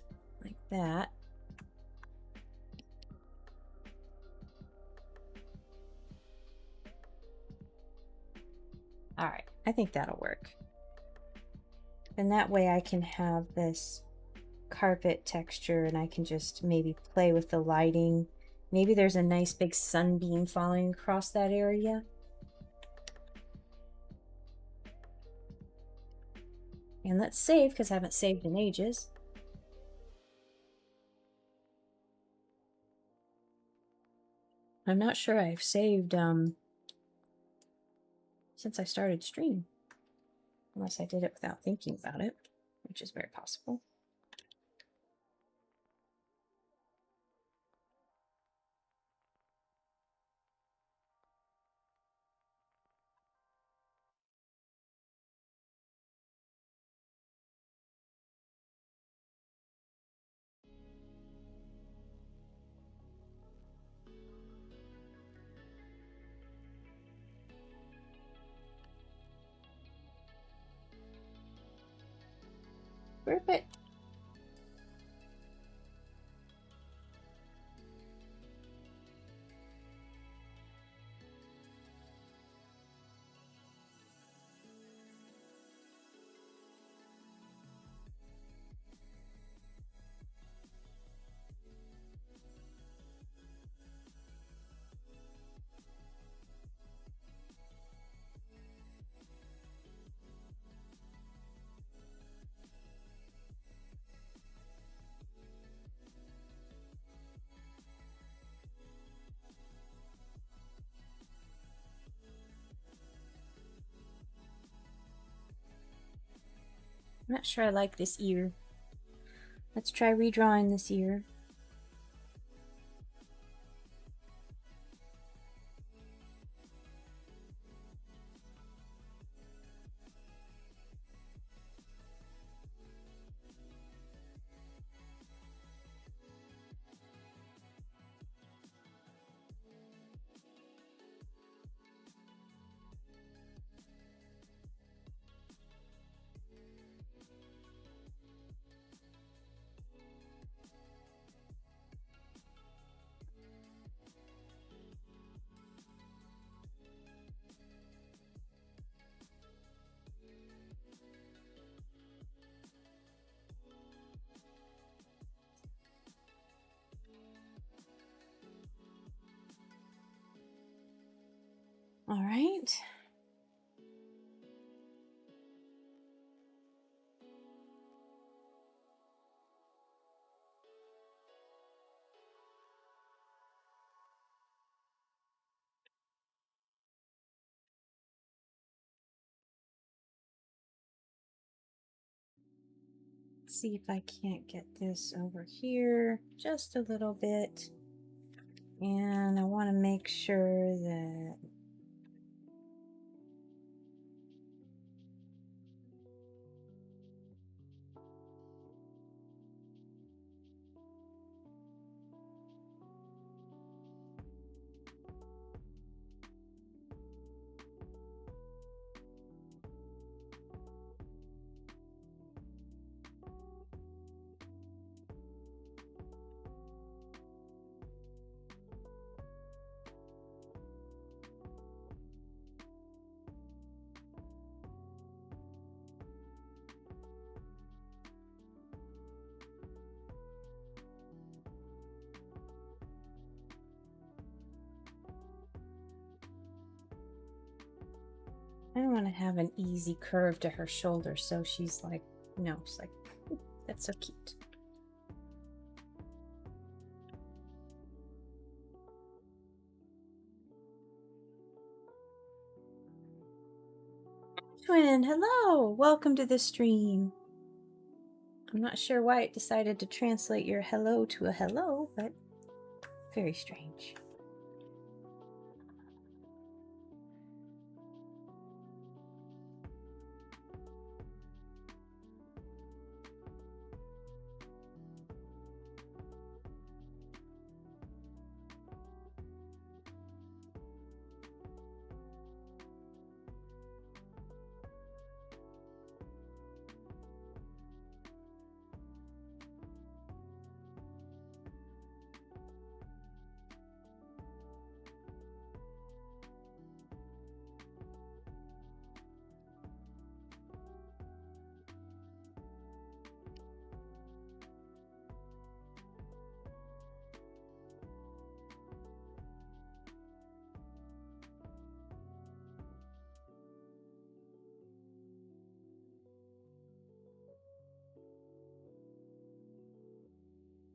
like that. All right, I think that'll work. And that way I can have this carpet texture and I can just maybe play with the lighting. Maybe there's a nice big sunbeam falling across that area. And let's save, because I haven't saved in ages. I'm not sure I've saved since I started stream. Unless I did it without thinking about it, which is very possible. Perfect. I'm not sure I like this ear. Let's try redrawing this ear. All right. See if I can't get this over here just a little bit. And I want to make sure that want to have an easy curve to her shoulder, so she's like, no, she's like, that's so cute. Twin, hello! Welcome to the stream. I'm not sure why it decided to translate your hello to a hello, but very strange.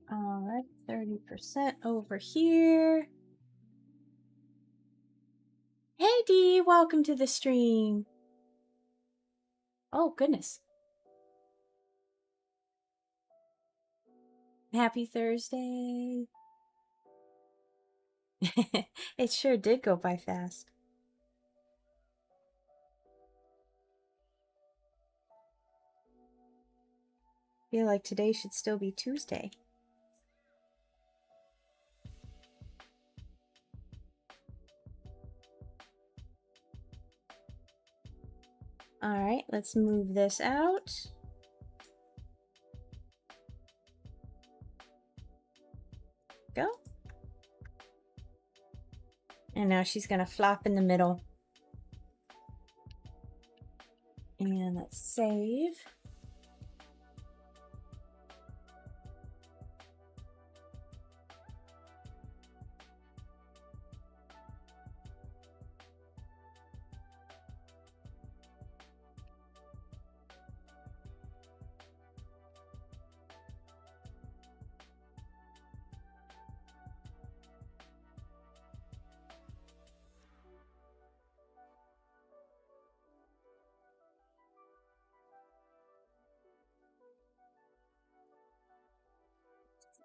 All right, 30% over here. Hey Dee, welcome to the stream. Oh goodness. Happy Thursday. It sure did go by fast. Feel like today should still be Tuesday. All right, let's move this out. Go. And now she's gonna flop in the middle. And let's save.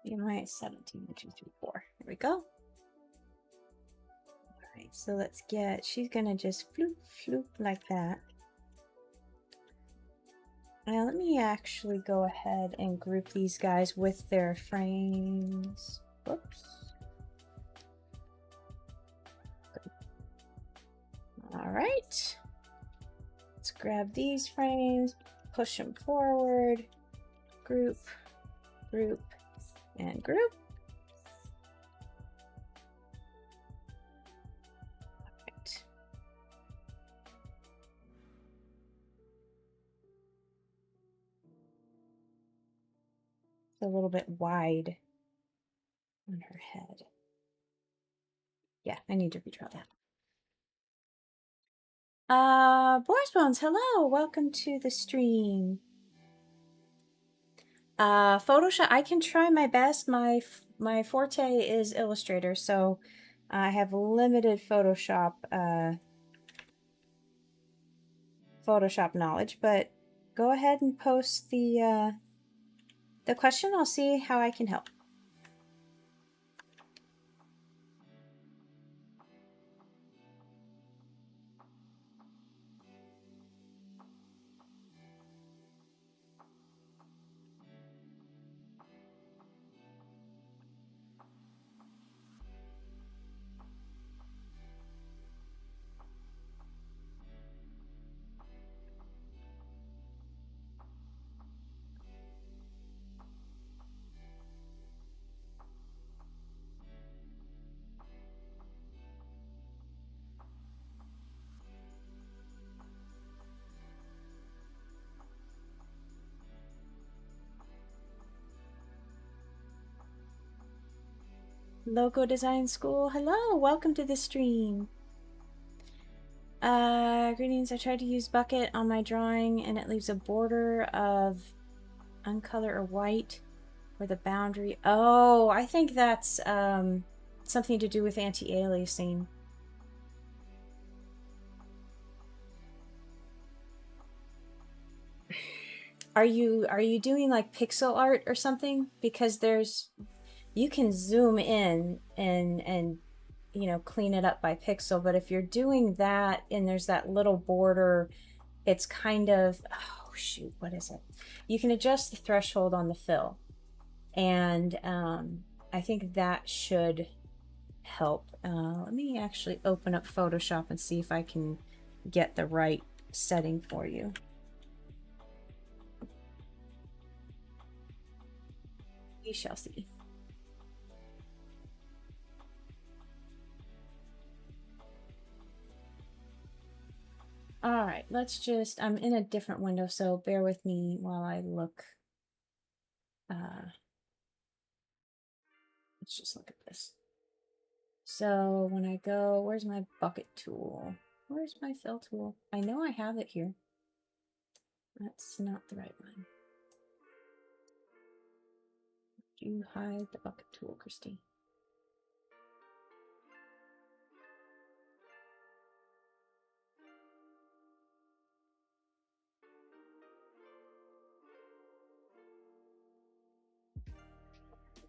You might 17, 1, 2, 3, 4. Here we go. All right, so let's get, she's gonna just floop, floop like that. Now let me actually go ahead and group these guys with their frames. Whoops. All right. Let's grab these frames, push them forward, group, group, and group. All right. It's a little bit wide on her head. Yeah, I need to redraw that. Boris Bones, hello, welcome to the stream. Photoshop, I can try my best. My forte is Illustrator, so I have limited Photoshop knowledge, but go ahead and post the question. I'll see how I can help. Logo Design School, hello, welcome to the stream. Greetings. I tried to use bucket on my drawing and it leaves a border of uncolor or white where the boundary. Oh, I think that's something to do with anti-aliasing. Are you doing like pixel art or something? Because you can zoom in and you know, clean it up by pixel, but if you're doing that and there's that little border, it's kind of, oh shoot, what is it? You can adjust the threshold on the fill, and I think that should help. Let me actually open up Photoshop and see if I can get the right setting for you. We shall see. All right, let's just, I'm in a different window, so bear with me while I look. Let's just look at this. So when I go, where's my bucket tool? Where's my fill tool? I know I have it here. That's not the right one. Do you hide the bucket tool, Christy?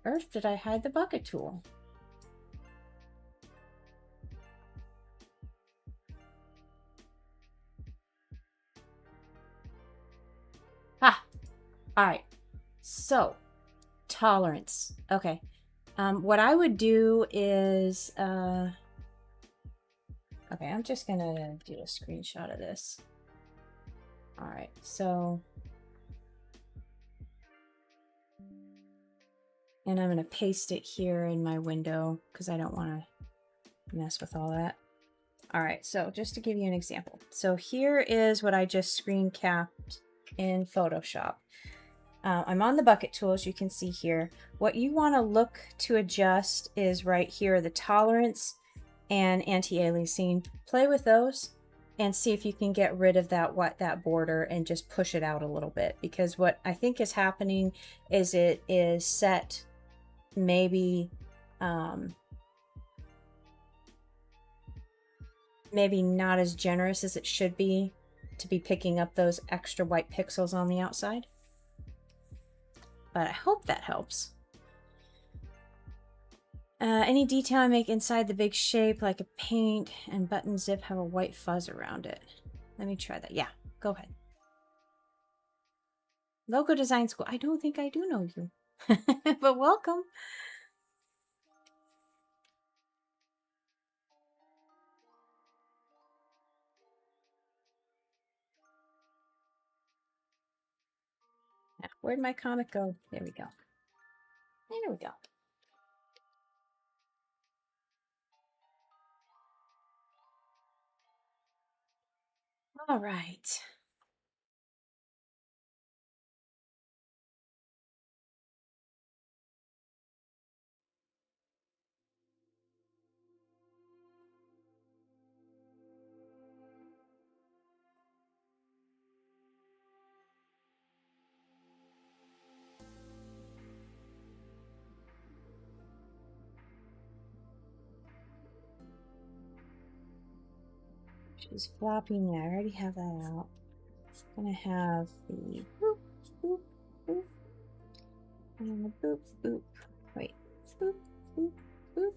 Earth, did I hide the bucket tool? Ah, all right. So, tolerance. Okay. What I would do is, okay, I'm just gonna do a screenshot of this. All right, so, and I'm gonna paste it here in my window because I don't want to mess with all that. All right, so just to give you an example. So here is what I just screen capped in Photoshop. I'm on the bucket tool, as you can see here. What you want to look to adjust is right here, the tolerance and anti-aliasing. Play with those and see if you can get rid of that border and just push it out a little bit. Because what I think is happening is it is set maybe maybe not as generous as it should be to be picking up those extra white pixels on the outside. But I hope that helps. Any detail I make inside the big shape, like a paint and button zip, have a white fuzz around it. Let me try that. Yeah, go ahead. Logo Design School. I don't think I do know you, but welcome. Where'd my comic go? There we go. There we go. All right. She's flopping there. I already have that out. I'm gonna have the boop, boop, boop, and the boop, boop. Wait, boop, boop, boop.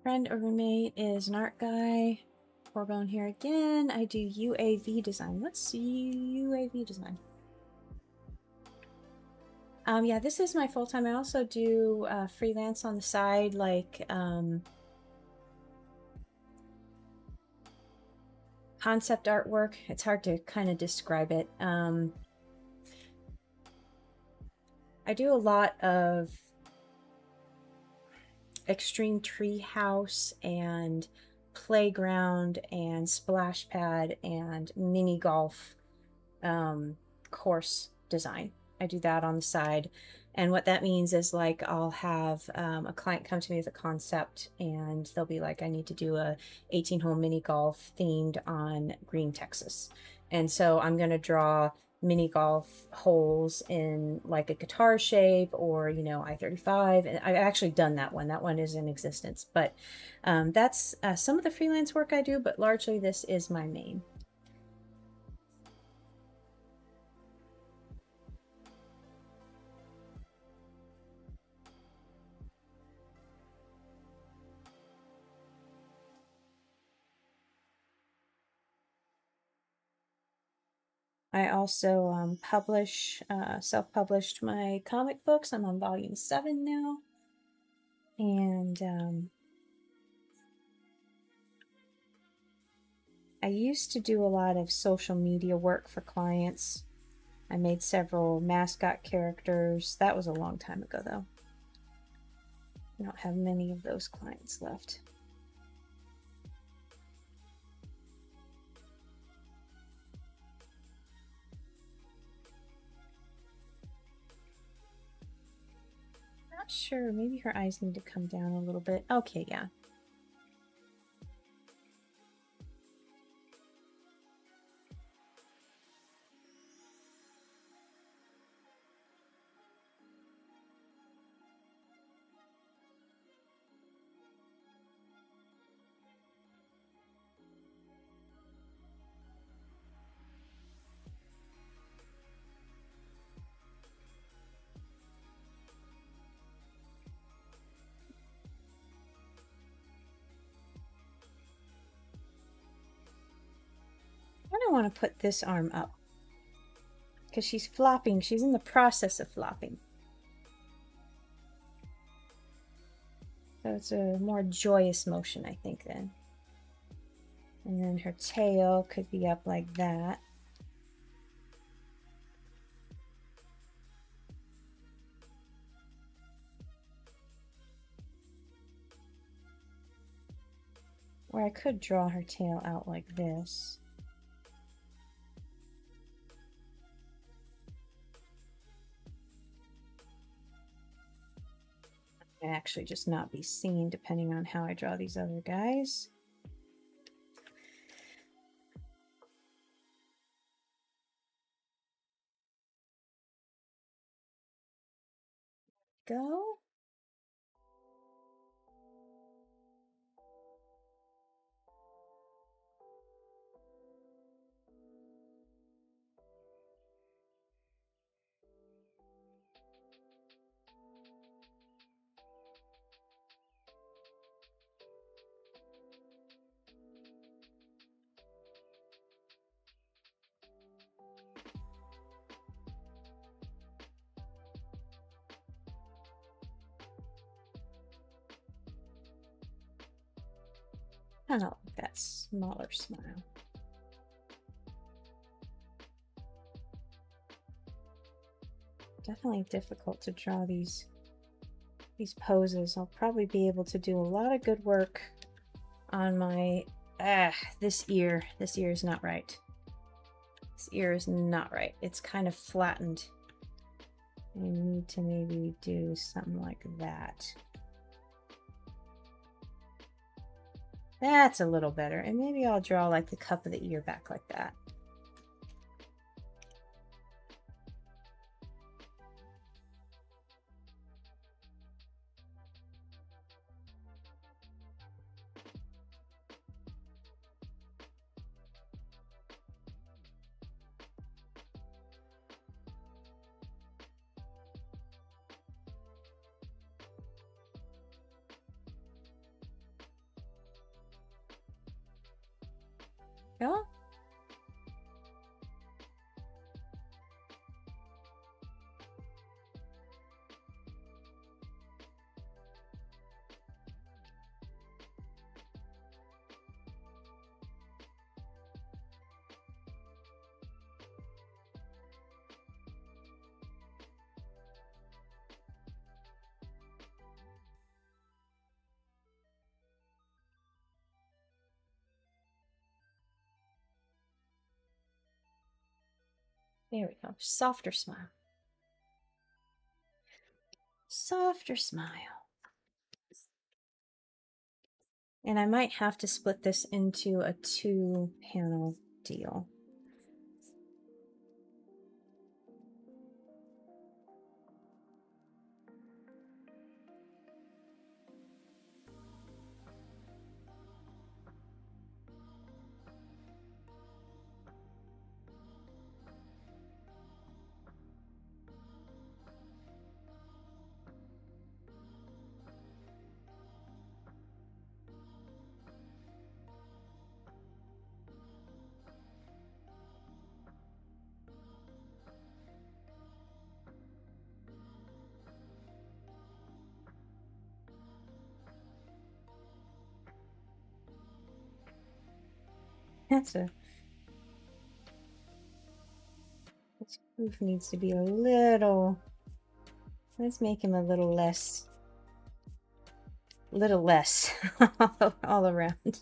Friend or roommate is an art guy. Corbone here again. I do UAV design. What's UAV design? Yeah, this is my full-time. I also do freelance on the side, like concept artwork. It's hard to kind of describe it. I do a lot of extreme tree house and playground and splash pad and mini golf course design. I do that on the side. And what that means is, like, I'll have a client come to me with a concept, and they'll be like, I need to do a 18-hole mini golf themed on Green, Texas. And so I'm going to draw mini golf holes in like a guitar shape, or, you know, I-35. And I've actually done that one. That one is in existence. But that's some of the freelance work I do, but largely this is my main. I also self-published my comic books. I'm on volume 7 now. And I used to do a lot of social media work for clients. I made several mascot characters. That was a long time ago, though. I don't have many of those clients left. Not sure. Maybe her eyes need to come down a little bit. Okay, yeah. I don't want to put this arm up because she's flopping. She's in the process of flopping. So it's a more joyous motion, I think, then. And then her tail could be up like that. Or I could draw her tail out like this. And actually just not be seen depending on how I draw these other guys. Go. I don't like that smaller smile. Definitely difficult to draw these poses. I'll probably be able to do a lot of good work on my this ear. This ear is not right. This ear is not right. It's kind of flattened. I need to maybe do something like that. That's a little better. And maybe I'll draw like the cup of the ear back like that. Yeah. There we go. Softer smile. Softer smile. And I might have to split this into a 2-panel deal. This roof needs to be a little, let's make him a little less all around.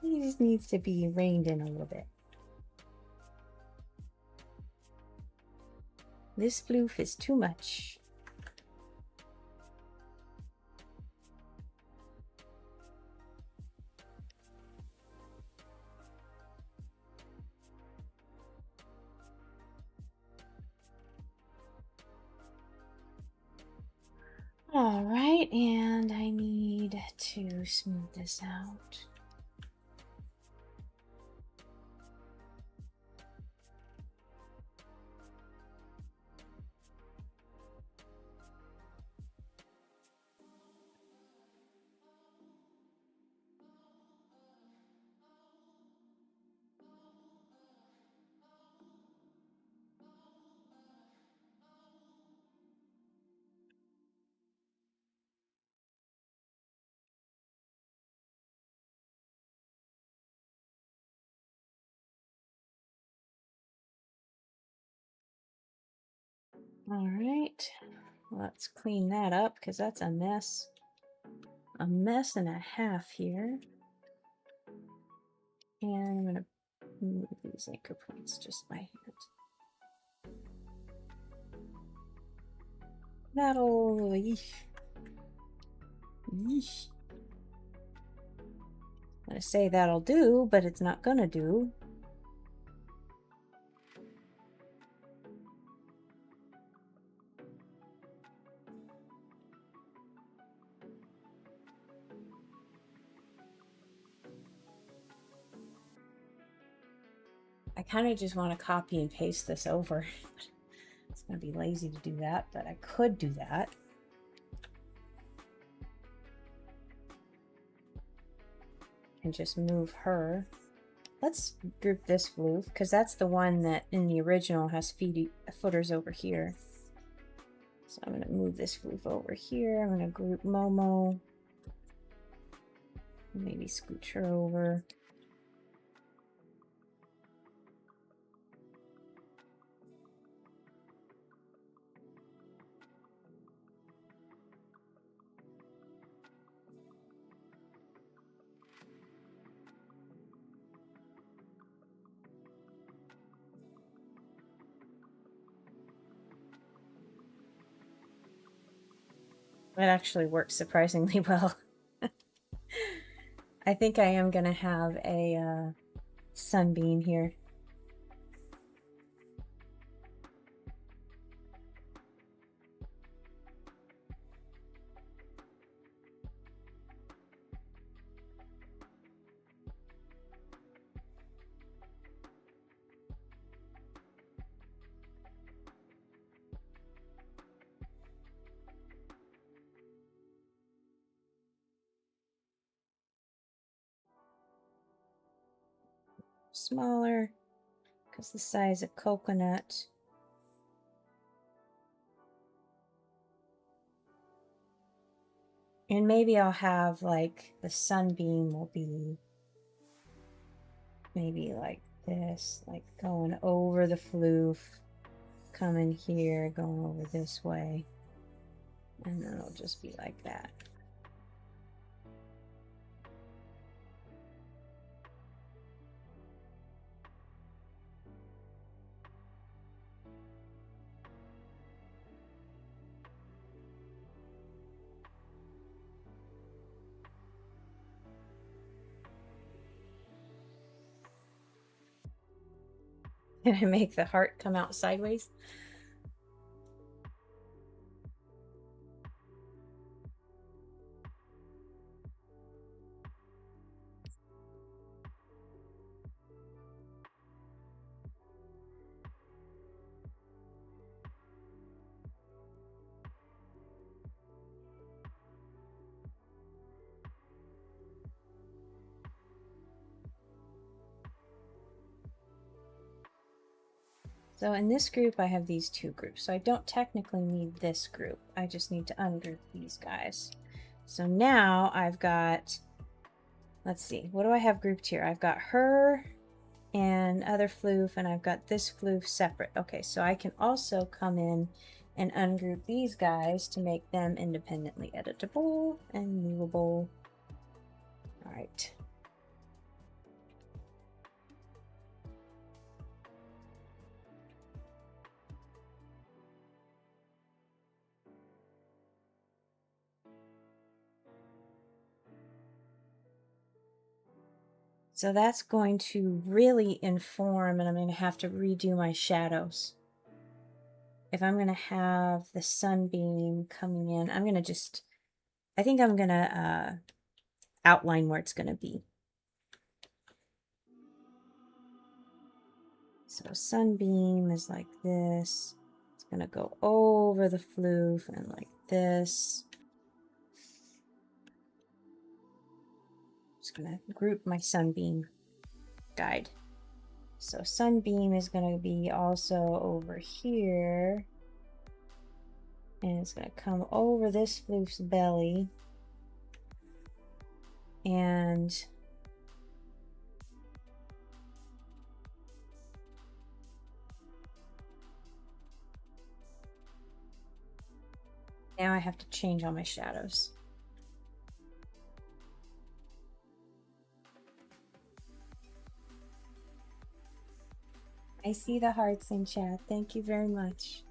He just needs to be reined in a little bit. This floof is too much. All right, and I need to smooth this out. All right, let's clean that up because that's a mess. A mess and a half here. And I'm going to move these anchor points just by hand. That'll... Yeesh. Yeesh. I'm going to say that'll do, but it's not going to do. I kind of just want to copy and paste this over. It's going to be lazy to do that, but I could do that. And just move her. Let's group this floof because that's the one that in the original has footers over here. So I'm going to move this floof over here. I'm going to group Momo. Maybe scooch her over. It actually works surprisingly well. I think I am going to have a sunbeam here. Smaller because the size of coconut. And maybe I'll have like the sunbeam will be maybe like this, like going over the floof, coming here, going over this way, and then it'll just be like that. Can I make the heart come out sideways? So in this group, I have these two groups. So I don't technically need this group. I just need to ungroup these guys. So now I've got, let's see, what do I have grouped here? I've got her and other floof, and I've got this floof separate. Okay, so I can also come in and ungroup these guys to make them independently editable and movable. All right. So that's going to really inform, and I'm going to have to redo my shadows. If I'm going to have the sunbeam coming in, I'm going to just, I think I'm going to outline where it's going to be. So sunbeam is like this. It's going to go over the floof and like this. Just going to group my sunbeam guide. So sunbeam is going to be also over here. And it's going to come over this floof's belly. And now I have to change all my shadows. I see the hearts in chat. Thank you very much.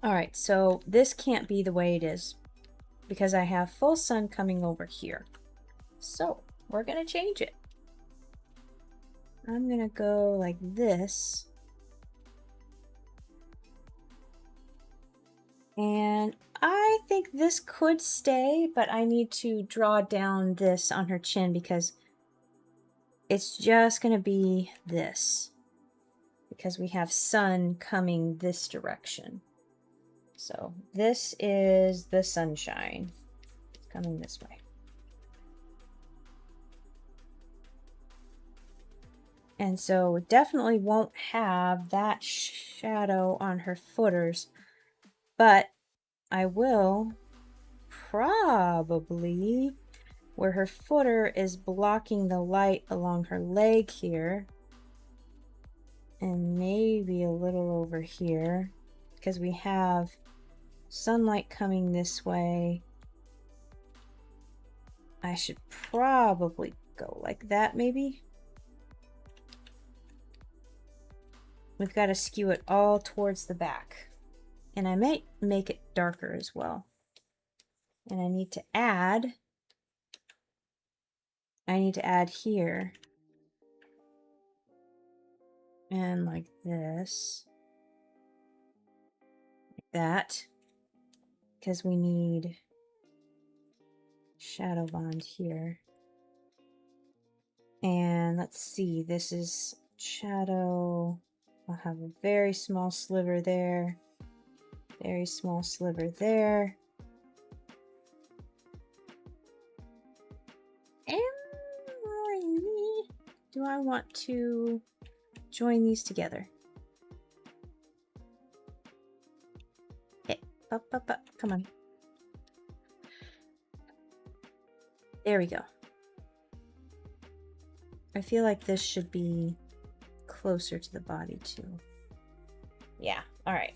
All right, so this can't be the way it is because I have full sun coming over here. So we're gonna change it. I'm gonna go like this. And I think this could stay, but I need to draw down this on her chin because it's just going to be this. Because we have sun coming this direction. So this is the sunshine. It's coming this way. And so definitely won't have that shadow on her footers. But I will probably where her footer is blocking the light along her leg here. And maybe a little over here because we have sunlight coming this way. I should probably go like that maybe. We've got to skew it all towards the back. And I might make it darker as well. And I need to add here. And like this. Like that. Because we need shadow bond here. And let's see, this is shadow. I'll have a very small sliver there. Very small sliver there. And do I want to join these together? Hey, up, up, up, come on. There we go. I feel like this should be closer to the body too. Yeah, all right.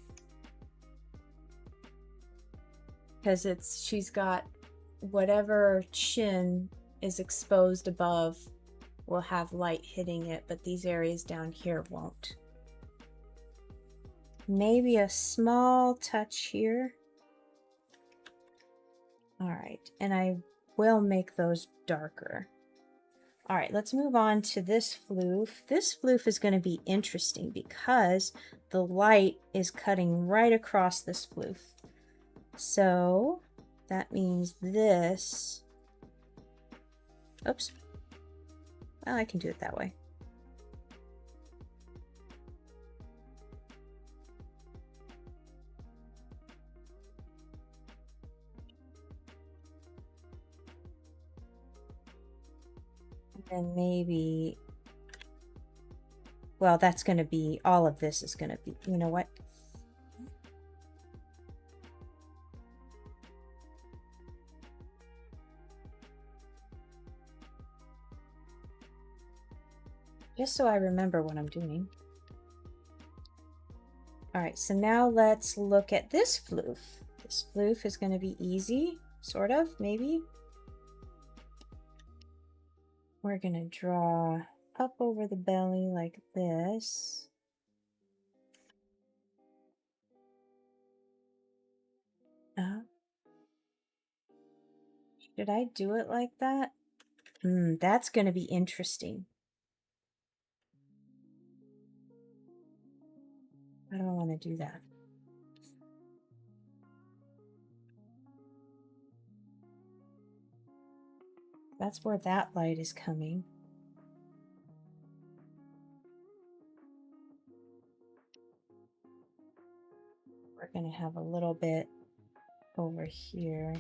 Because she's got whatever chin is exposed above will have light hitting it, but these areas down here won't. Maybe a small touch here. All right, and I will make those darker. All right, let's move on to this floof. This floof is going to be interesting because the light is cutting right across this floof. So that means this, oops, well, I can do it that way. And maybe, well, that's going to be, all of this is going to be, you know what? Just so I remember what I'm doing. All right, so now let's look at this floof. This floof is going to be easy, sort of, maybe. We're going to draw up over the belly like this. Should I do it like that? That's going to be interesting. I don't want to do that. That's where that light is coming. We're going to have a little bit over here.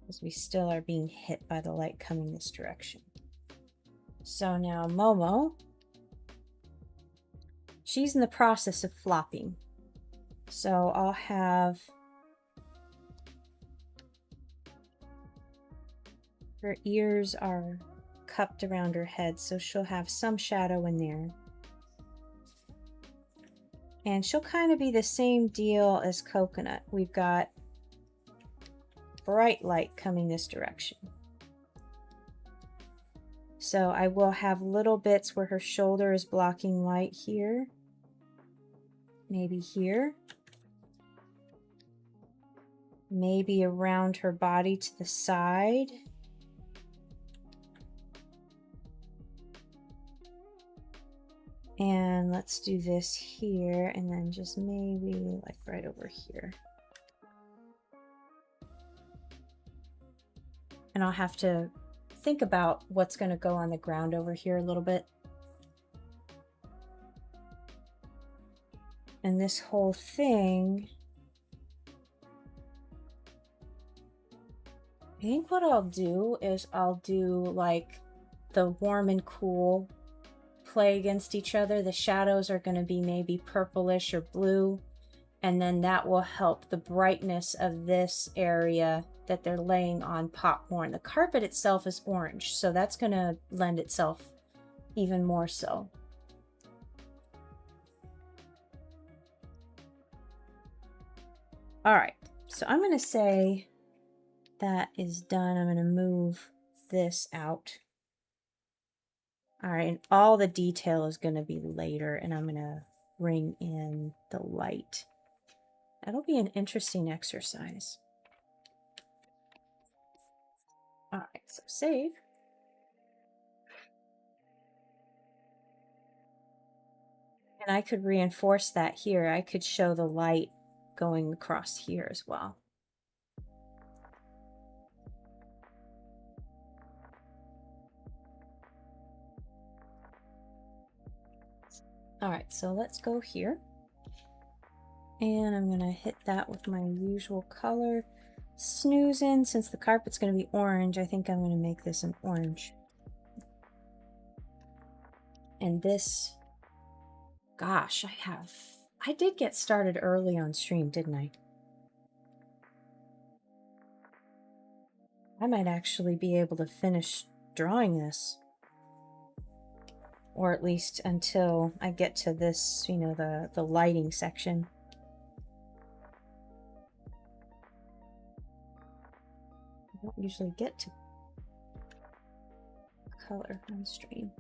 Because we still are being hit by the light coming this direction. So now Momo, she's in the process of flopping. So I'll have her ears are cupped around her head, so she'll have some shadow in there. And she'll kind of be the same deal as Coconut. We've got bright light coming this direction. So I will have little bits where her shoulder is blocking light here. Maybe here. Maybe around her body to the side. And let's do this here, and then just maybe like right over here. And I'll have to think about what's going to go on the ground over here a little bit. And this whole thing, I think what I'll do is I'll do like the warm and cool play against each other. The shadows are going to be maybe purplish or blue, and then that will help the brightness of this area that they're laying on pop more. And the carpet itself is orange, so that's going to lend itself even more so. All right, so I'm going to say that is done. I'm going to move this out. All right, and all the detail is going to be later, and I'm going to bring in the light. That'll be an interesting exercise. All right, so save. And I could reinforce that here. I could show the light going across here as well. All right, so let's go here. And I'm going to hit that with my usual color. Snoozin, since the carpet's going to be orange, I think I'm going to make this an orange. And this, gosh, I did get started early on stream, didn't I? I might actually be able to finish drawing this. Or at least until I get to this, you know, the lighting section. I don't usually get to color on stream.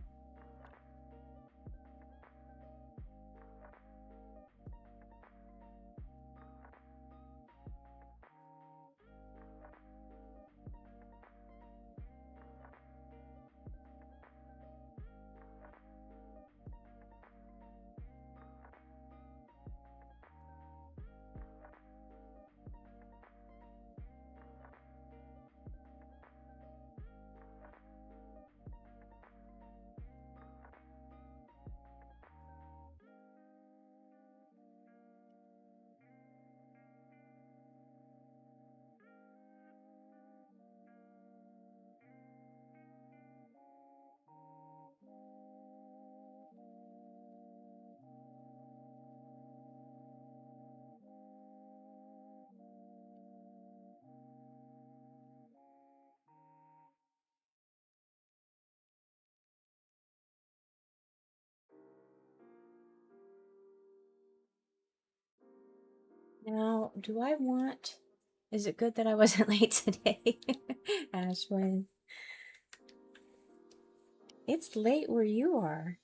Now, do I want... Is it good that I wasn't late today? Ashwin. It's late where you are.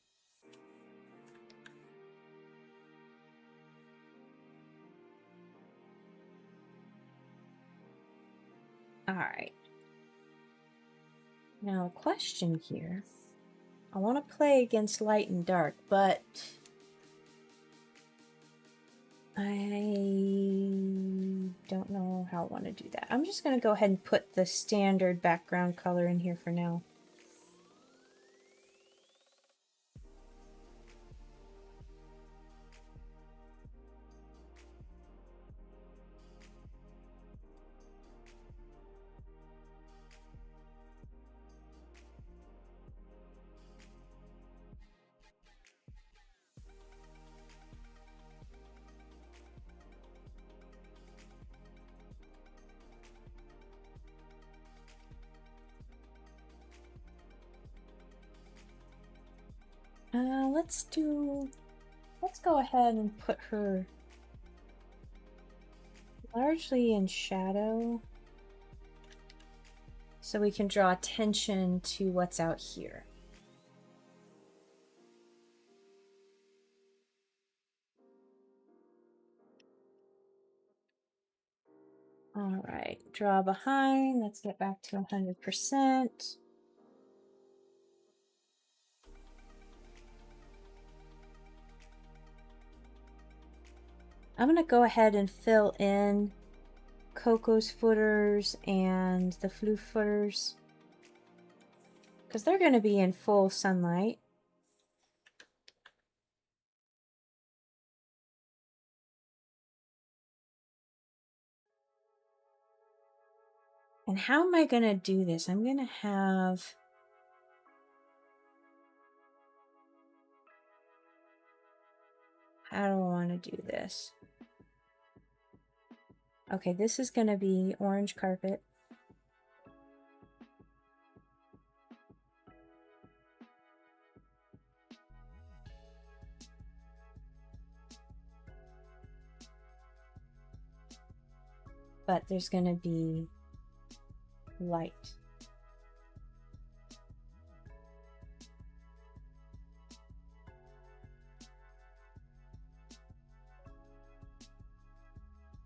Alright. Now, a question here. I want to play against light and dark, but I don't know how I want to do that. I'm just going to go ahead and put the standard background color in here for now. Let's go ahead and put her largely in shadow so we can draw attention to what's out here. All right, draw behind. Let's get back to 100%. I'm going to go ahead and fill in Coco's footers and the Floof footers because they're going to be in full sunlight. And how am I going to do this? I'm going to have... How do I want to do this? Okay, this is going to be orange carpet. But there's going to be light.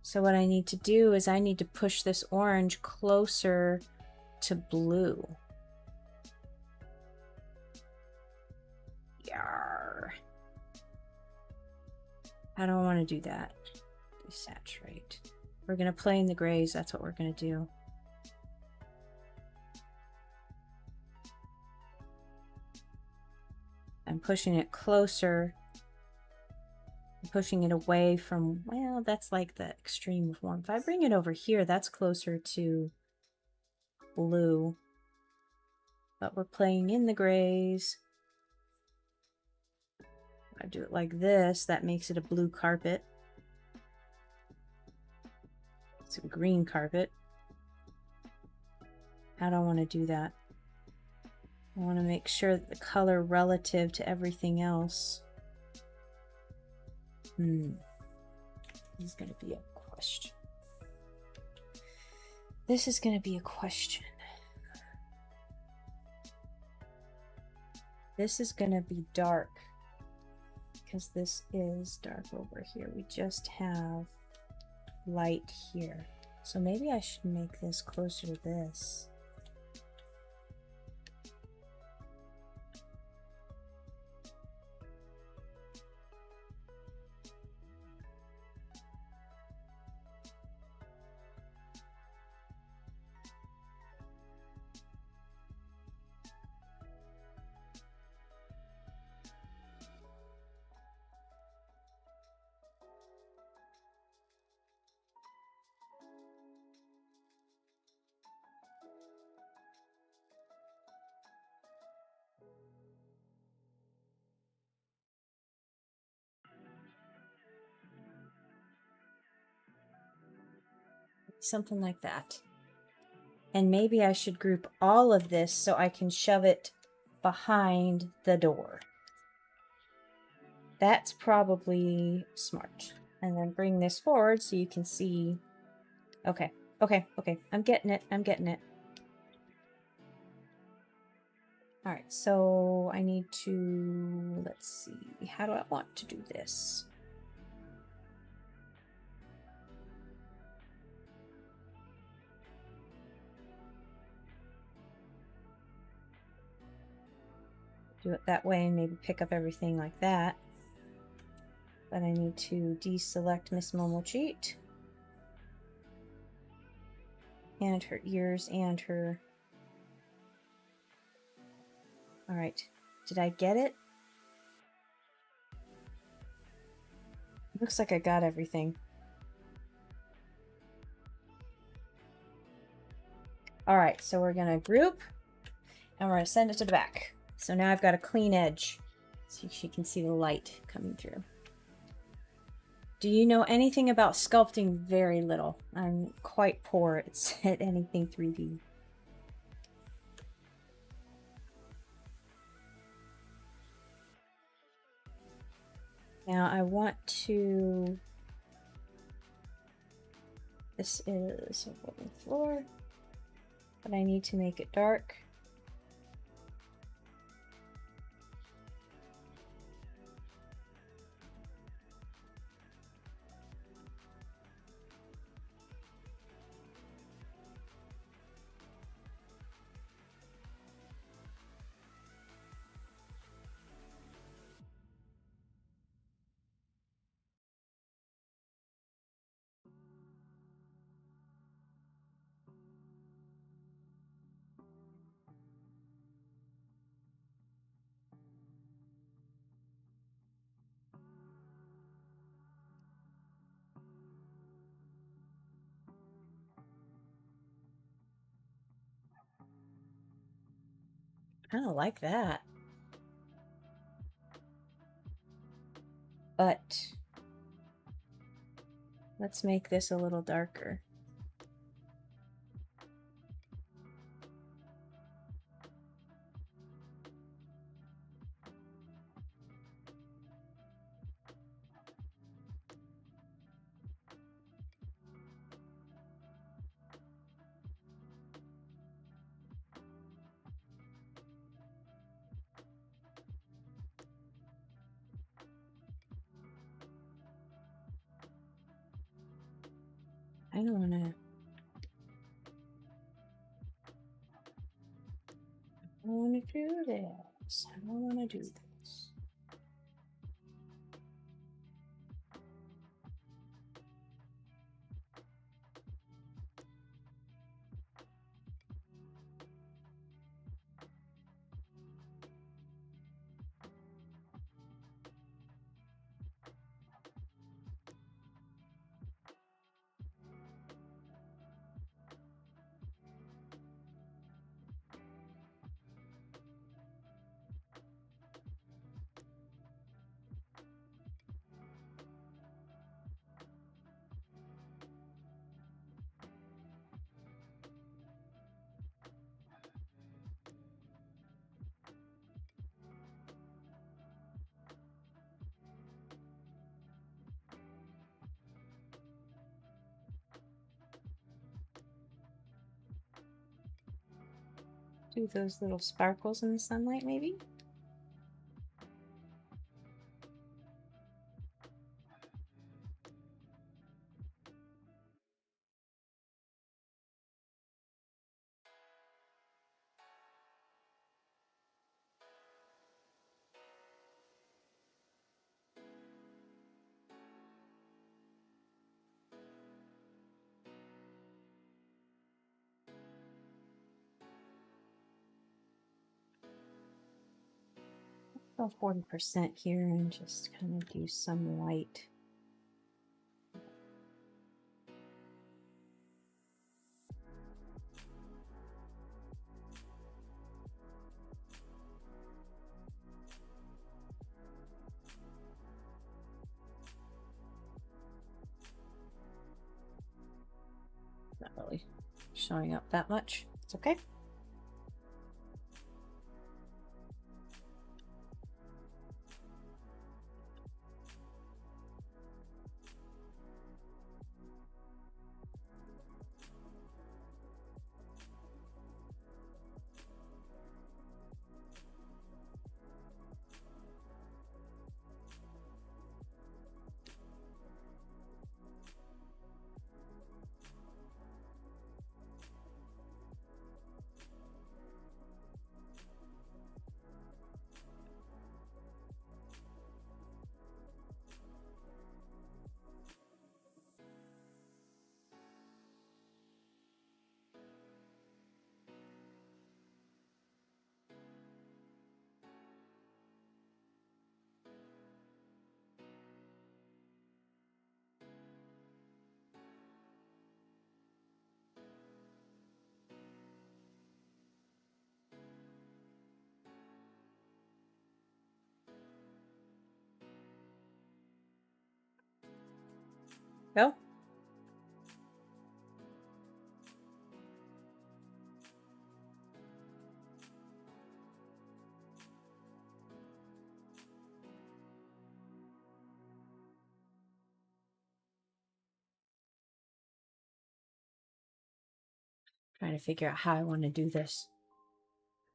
So what I need to do is I need to push this orange closer to blue. Yarr. How do I want to do that? Desaturate. We're going to play in the grays. That's what we're going to do. I'm pushing it closer. I'm pushing it away from, well, that's like the extreme of warmth. If I bring it over here, that's closer to blue. But we're playing in the grays. If I do it like this, that makes it a blue carpet. It's a green carpet. How do I want to do that? I want to make sure that the color relative to everything else. This is going to be a question. This is going to be a question. This is going to be dark because this is dark over here. We just have light here. So maybe I should make this closer to this. Something like that. And maybe I should group all of this so I can shove it behind the door. That's probably smart. And then bring this forward so you can see. Okay, okay, okay. I'm getting it. I'm getting it. All right, so I need to, let's see, how do I want to do this? Do it that way and maybe pick up everything like that. But I need to deselect Miss Momocheat. And her ears and her... All right, did I get it? Looks like I got everything. All right, so we're gonna group and we're gonna send it to the back. So now I've got a clean edge so she can see the light coming through. Do you know anything about sculpting? Very little. I'm quite poor at anything 3D. Now I want to... This is a wooden floor, but I need to make it dark. I kind of like that. But let's make this a little darker. I don't want to... I don't want to do this. I don't want to do this. Do those little sparkles in the sunlight, maybe? Go 40% here and just kind of do some light. Not really showing up that much. It's okay. Go. Trying to figure out how I want to do this,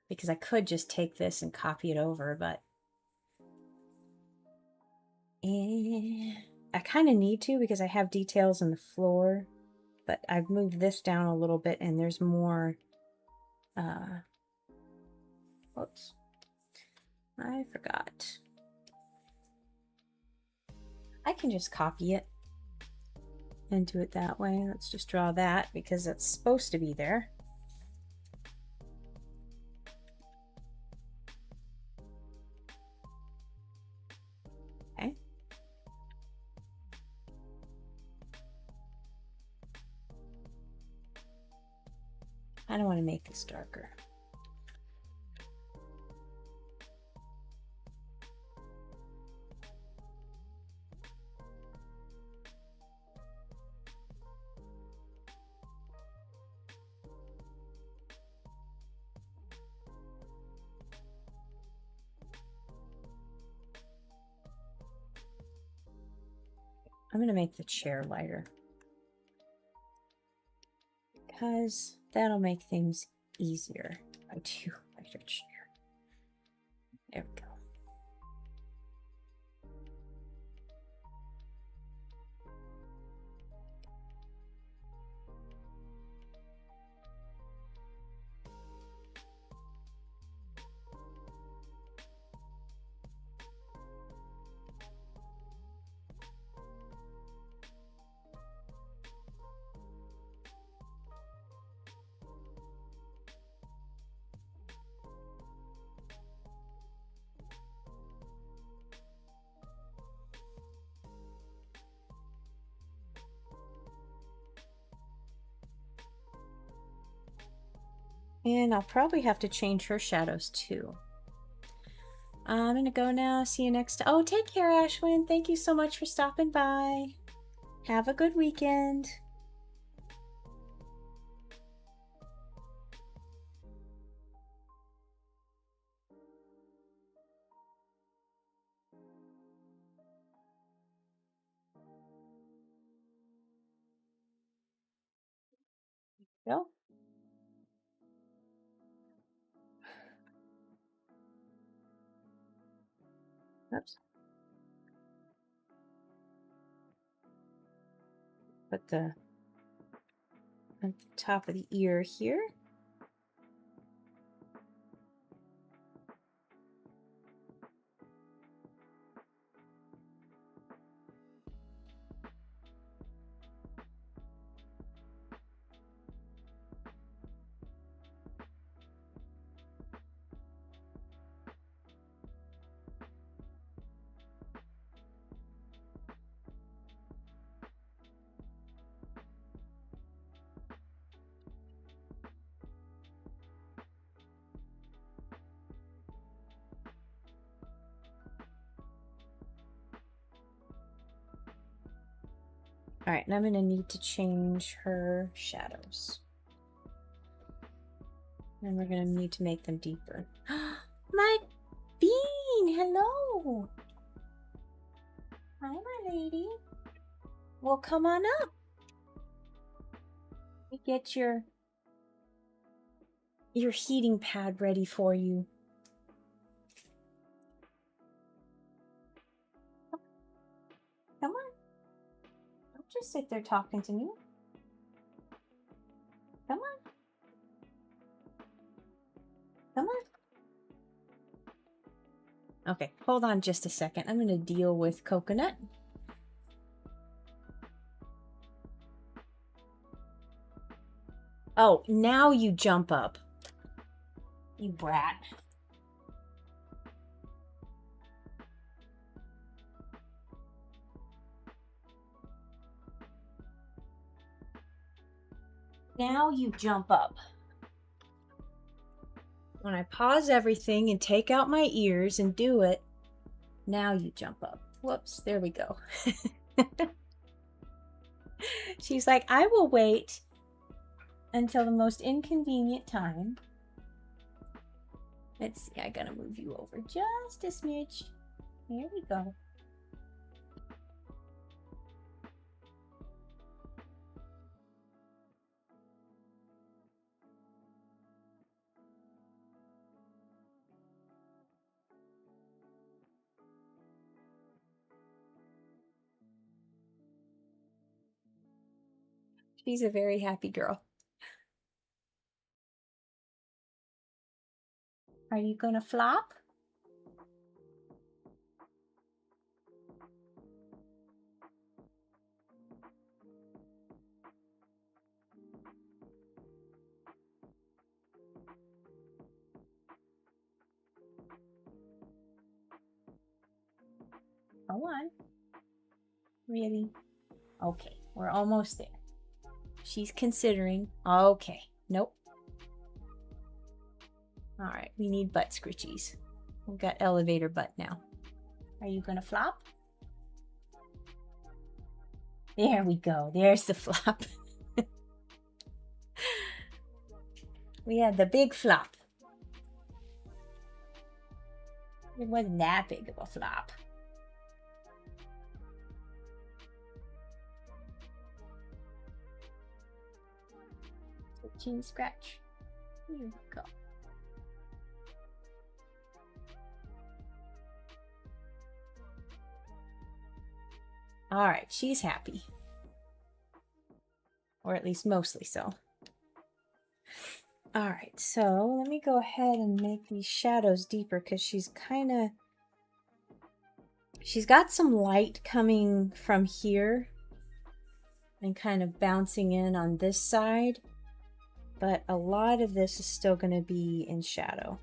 because I could just take this and copy it over, but I kind of need to because I have details on the floor, but I've moved this down a little bit and there's more, whoops, I forgot. I can just copy it and do it that way. Let's just draw that because it's supposed to be there. Okay. I don't want to make this darker. I'm going to make the chair lighter because that'll make things easier. I do lighter chair. There we go. And I'll probably have to change her shadows too. I'm gonna go now. See you next time. Oh, take care, Ashwin. Thank you so much for stopping by. Have a good weekend. Go. Oops. Put the at the top of the ear here. All right, and I'm gonna need to change her shadows. And we're gonna need to make them deeper. My bean, hello. Hi, my lady. Well, come on up. We get your heating pad ready for you. Come on. Don't just sit there talking to me. Come on. Come on. Okay, hold on just a second. I'm going to deal with coconut. Oh, now you jump up. You brat. Now you jump up. When I pause everything and take out my ears and do it, now you jump up. Whoops, there we go. She's like, I will wait until the most inconvenient time. Let's see, I gotta move you over just a smidge. There we go. She's a very happy girl. Are you gonna flop? Go on. Really? Okay, we're almost there. She's considering. Okay, nope. All right, we need butt scritchies. We've got elevator butt now. Are you gonna flop? There we go. There's the flop. We had the big flop. It wasn't that big of a flop. So chin scratch. Here we go. All right, she's happy. Or at least mostly so. All right, so let me go ahead and make these shadows deeper because she's got some light coming from here and kind of bouncing in on this side, but a lot of this is still going to be in shadow.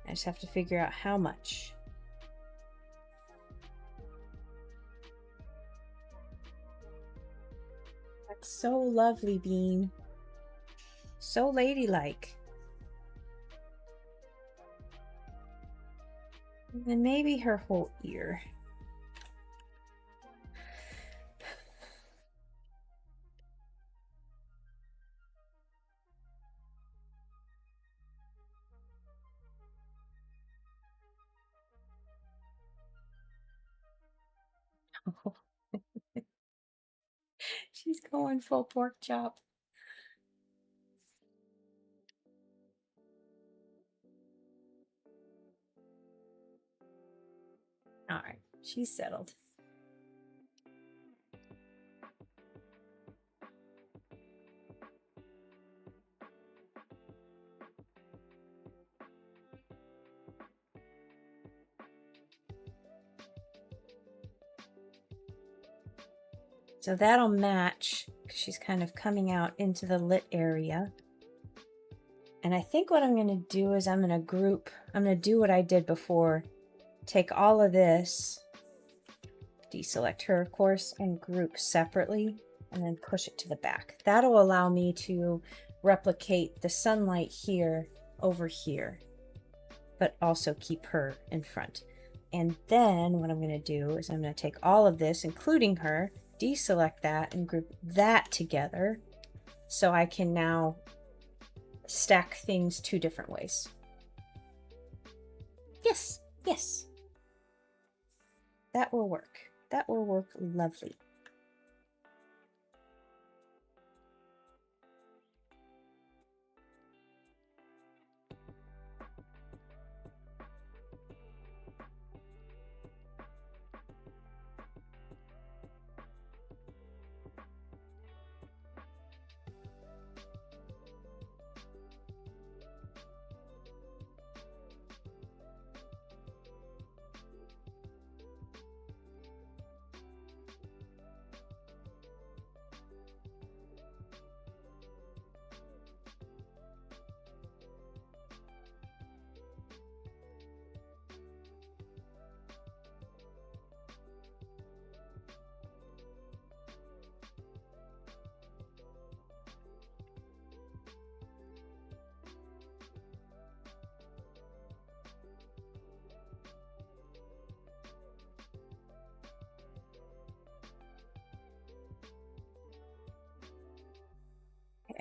I just have to figure out how much. That's so lovely, Bean. So ladylike. And then maybe her whole ear. She's going full pork chop. All right, she's settled. So that'll match because she's kind of coming out into the lit area. And I think what I'm going to do is I'm going to do what I did before. Take all of this, deselect her, of course, and group separately, and then push it to the back. That'll allow me to replicate the sunlight here over here, but also keep her in front. And then what I'm going to do is I'm going to take all of this, including her, deselect that, and group that together so I can now stack things two different ways. Yes, yes. That will work. That will work lovely.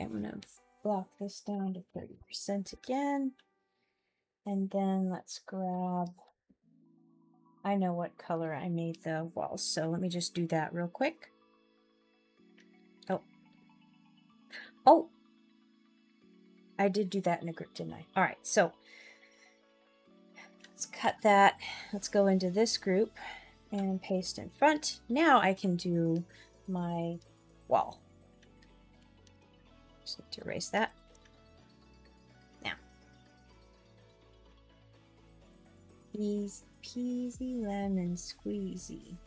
I'm gonna block this down to 30% again. And then let's grab, I know what color I made the walls, so let me just do that real quick. Oh, I did do that in a group, didn't I? All right, so let's cut that. Let's go into this group and paste in front. Now I can do my wall. Just need to erase that. Now, easy peasy lemon squeezy.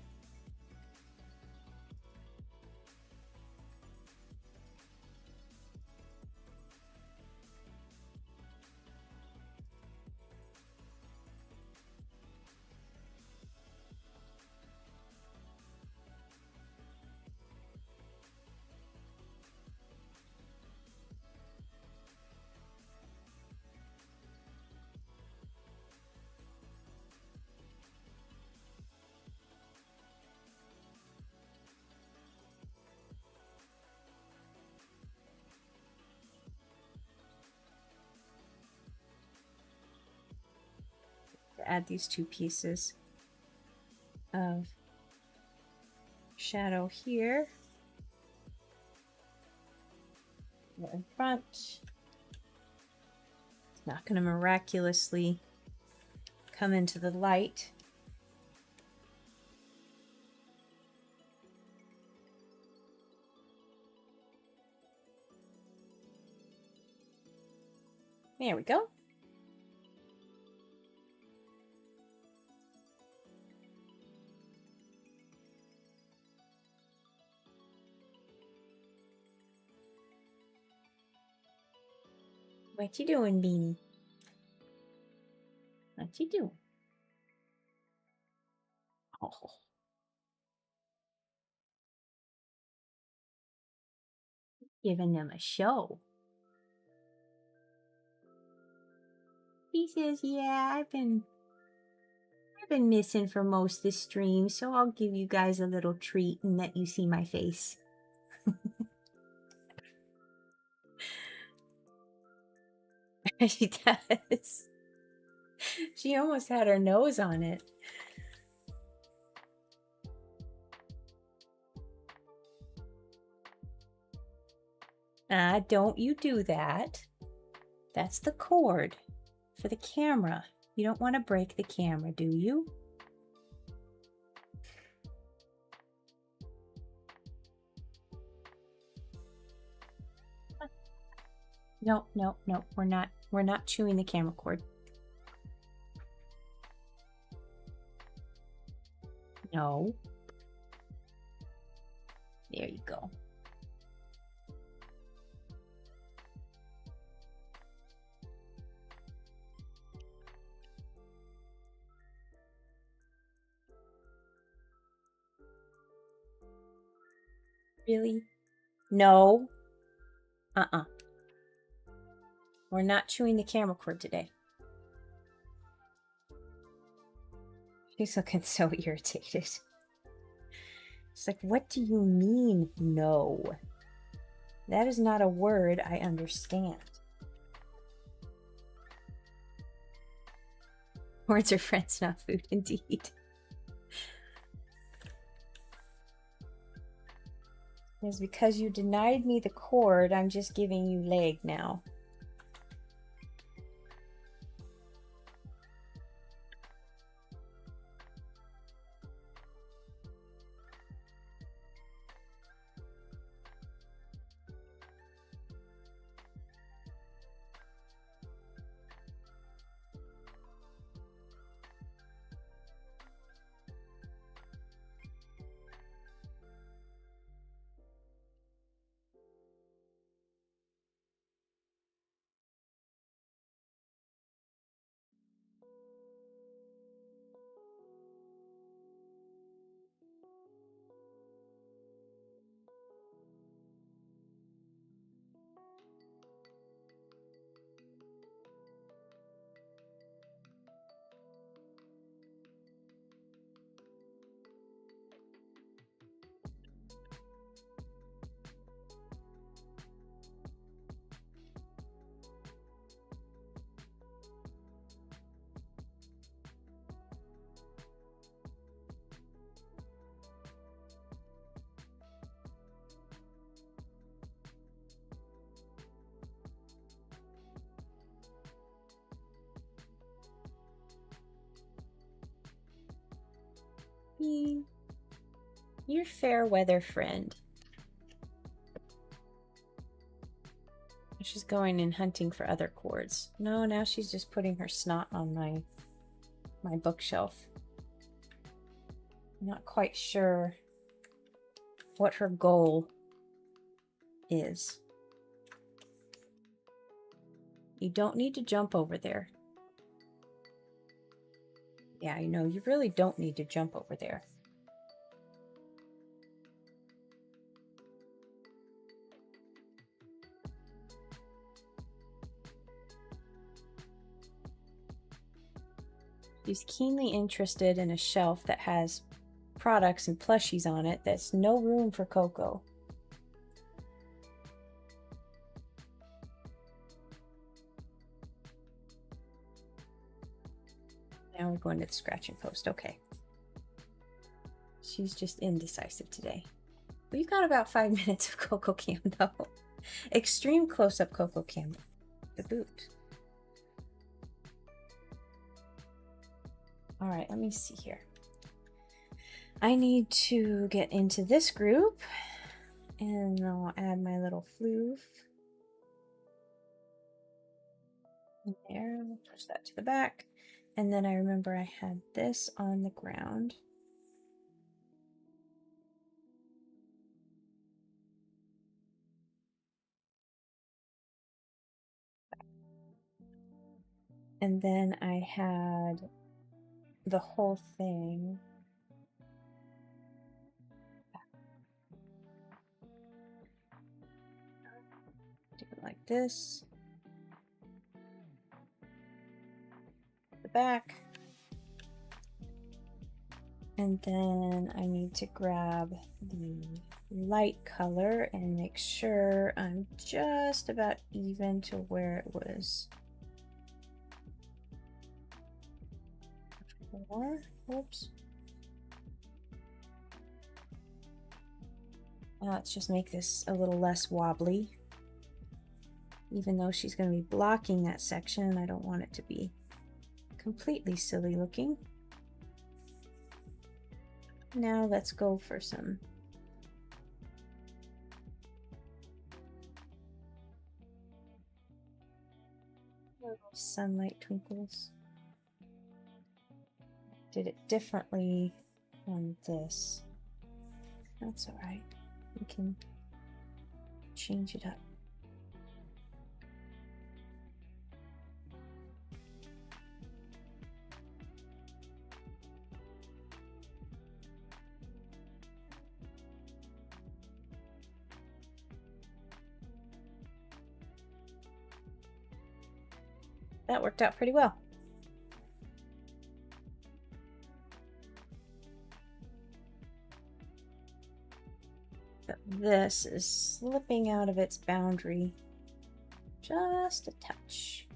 Add these two pieces of shadow here in front. It's not going to miraculously come into the light. There we go. What you doing, Beanie? What you doing? Oh. Giving them a show. He says, yeah, I've been missing for most of the stream, so I'll give you guys a little treat and let you see my face. She does. She almost had her nose on it. Don't you do that. That's the cord for the camera. You don't want to break the camera, do you? No, no, no. We're not chewing the camera cord. No. There you go. Really? No. We're not chewing the camera cord today. She's looking so irritated. It's like, what do you mean, no? That is not a word I understand. Words are friends, not food, indeed. It's because you denied me the cord, I'm just giving you leg now. Your fair weather friend. She's going and hunting for other cords. No, now she's just putting her snot on my bookshelf. I'm not quite sure what her goal is. You don't need to jump over there. Yeah, you know, you really don't need to jump over there. She's keenly interested in a shelf that has products and plushies on it that's no room for Coco. Now we're going to the scratching post. Okay. She's just indecisive today. We've got about 5 minutes of CocoCam though. Extreme close-up CocoCam. The boot. All right, let me see here. I need to get into this group and I'll add my little floof. There, we'll push that to the back. And then I remember I had this on the ground. And then I had the whole thing. Do it like this. The back. And then I need to grab the light color and make sure I'm just about even to where it was. Oops. Let's just make this a little less wobbly. Even though she's going to be blocking that section, I don't want it to be completely silly looking. Now let's go for some little sunlight twinkles. Did it differently on this. That's all right. We can change it up. That worked out pretty well. But this is slipping out of its boundary just a touch.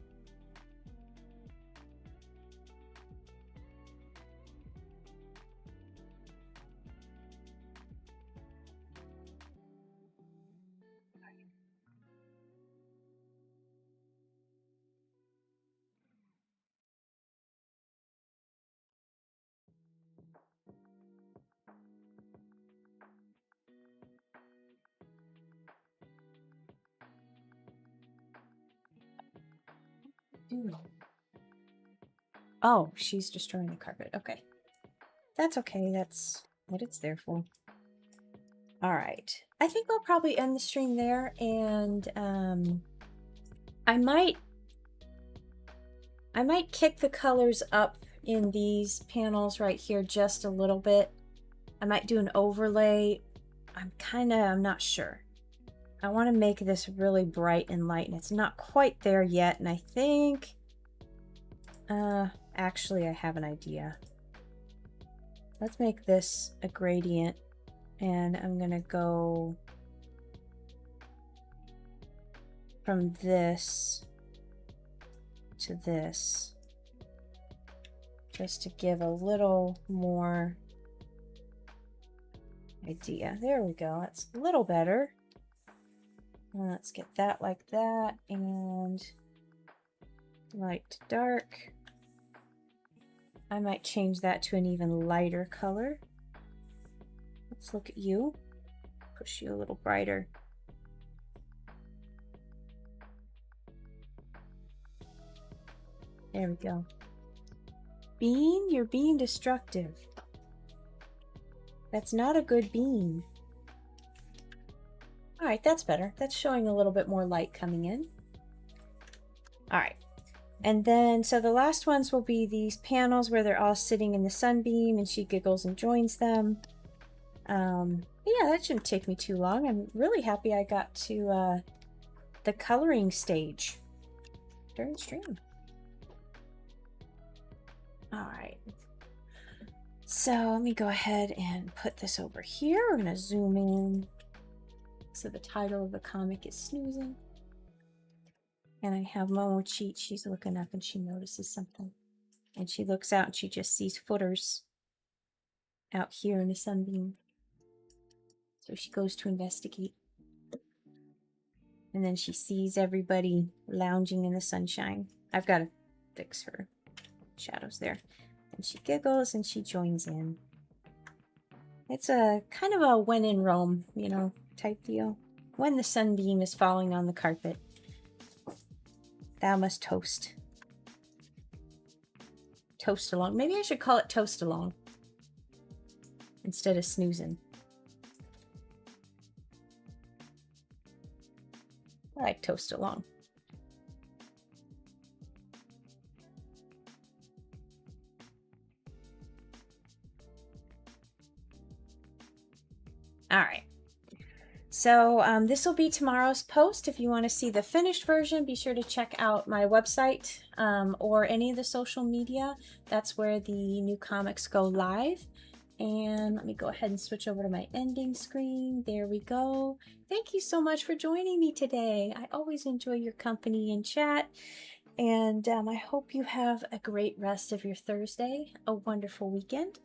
Oh, she's destroying the carpet. Okay. That's okay. That's what it's there for. All right. I think I'll probably end the stream there, and I might kick the colors up in these panels right here just a little bit. I might do an overlay. I'm not sure. I want to make this really bright and light, and it's not quite there yet, and I think actually I have an idea. Let's make this a gradient, and I'm gonna go from this to this just to give a little more idea. There we go. That's a little better. Let's get that like that, and light to dark. I might change that to an even lighter color. Let's look at you. Push you a little brighter. There we go. Bean, you're being destructive. That's not a good bean. All right, that's better. That's showing a little bit more light coming in. All right. And then, so the last ones will be these panels where they're all sitting in the sunbeam and she giggles and joins them. Yeah, that shouldn't take me too long. I'm really happy I got to the coloring stage during stream. All right. So let me go ahead and put this over here. We're going to zoom in. So the title of the comic is Snoozin. And I have Momo Cheat. She's looking up and she notices something. And she looks out and she just sees footers out here in the sunbeam. So she goes to investigate. And then she sees everybody lounging in the sunshine. I've got to fix her shadows there. And she giggles and she joins in. It's a kind of a when in Rome, you know, type deal. When the sunbeam is falling on the carpet, thou must toast. Toast along. Maybe I should call it toast along instead of snoozing. I like toast along. All right. So this will be tomorrow's post. If you want to see the finished version, be sure to check out my website or any of the social media. That's where the new comics go live. And let me go ahead and switch over to my ending screen. There we go. Thank you so much for joining me today. I always enjoy your company in chat. And I hope you have a great rest of your Thursday, a wonderful weekend.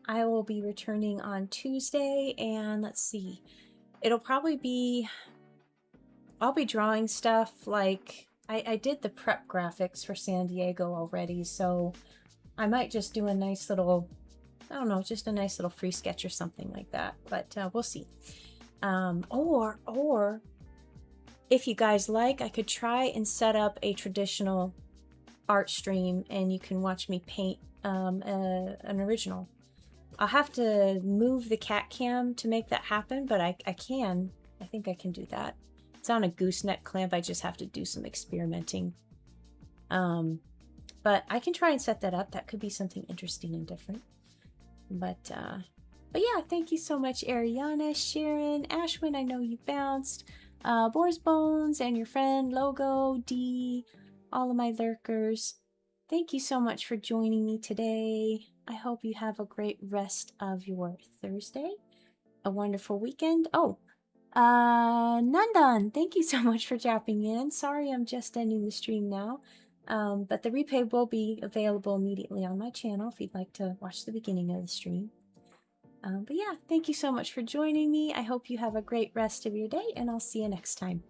I will be returning on Tuesday, and let's see. It'll probably be, I'll be drawing stuff like, I did the prep graphics for San Diego already, so I might just do a nice little, I don't know, just a nice little free sketch or something like that, but we'll see. Or if you guys like, I could try and set up a traditional art stream and you can watch me paint an original. I'll have to move the CATCAM to make that happen, but I think I can do that. It's on a gooseneck clamp. I just have to do some experimenting. But I can try and set that up. That could be something interesting and different. But yeah, thank you so much, Ariana, Sharon, Ashwin, I know you bounced, Boar's Bones, and your friend, Logo, D, all of my lurkers. Thank you so much for joining me today. I hope you have a great rest of your Thursday, a wonderful weekend. Oh, Nandan, thank you so much for dropping in. Sorry, I'm just ending the stream now. But the replay will be available immediately on my channel if you'd like to watch the beginning of the stream. But yeah, thank you so much for joining me. I hope you have a great rest of your day, and I'll see you next time.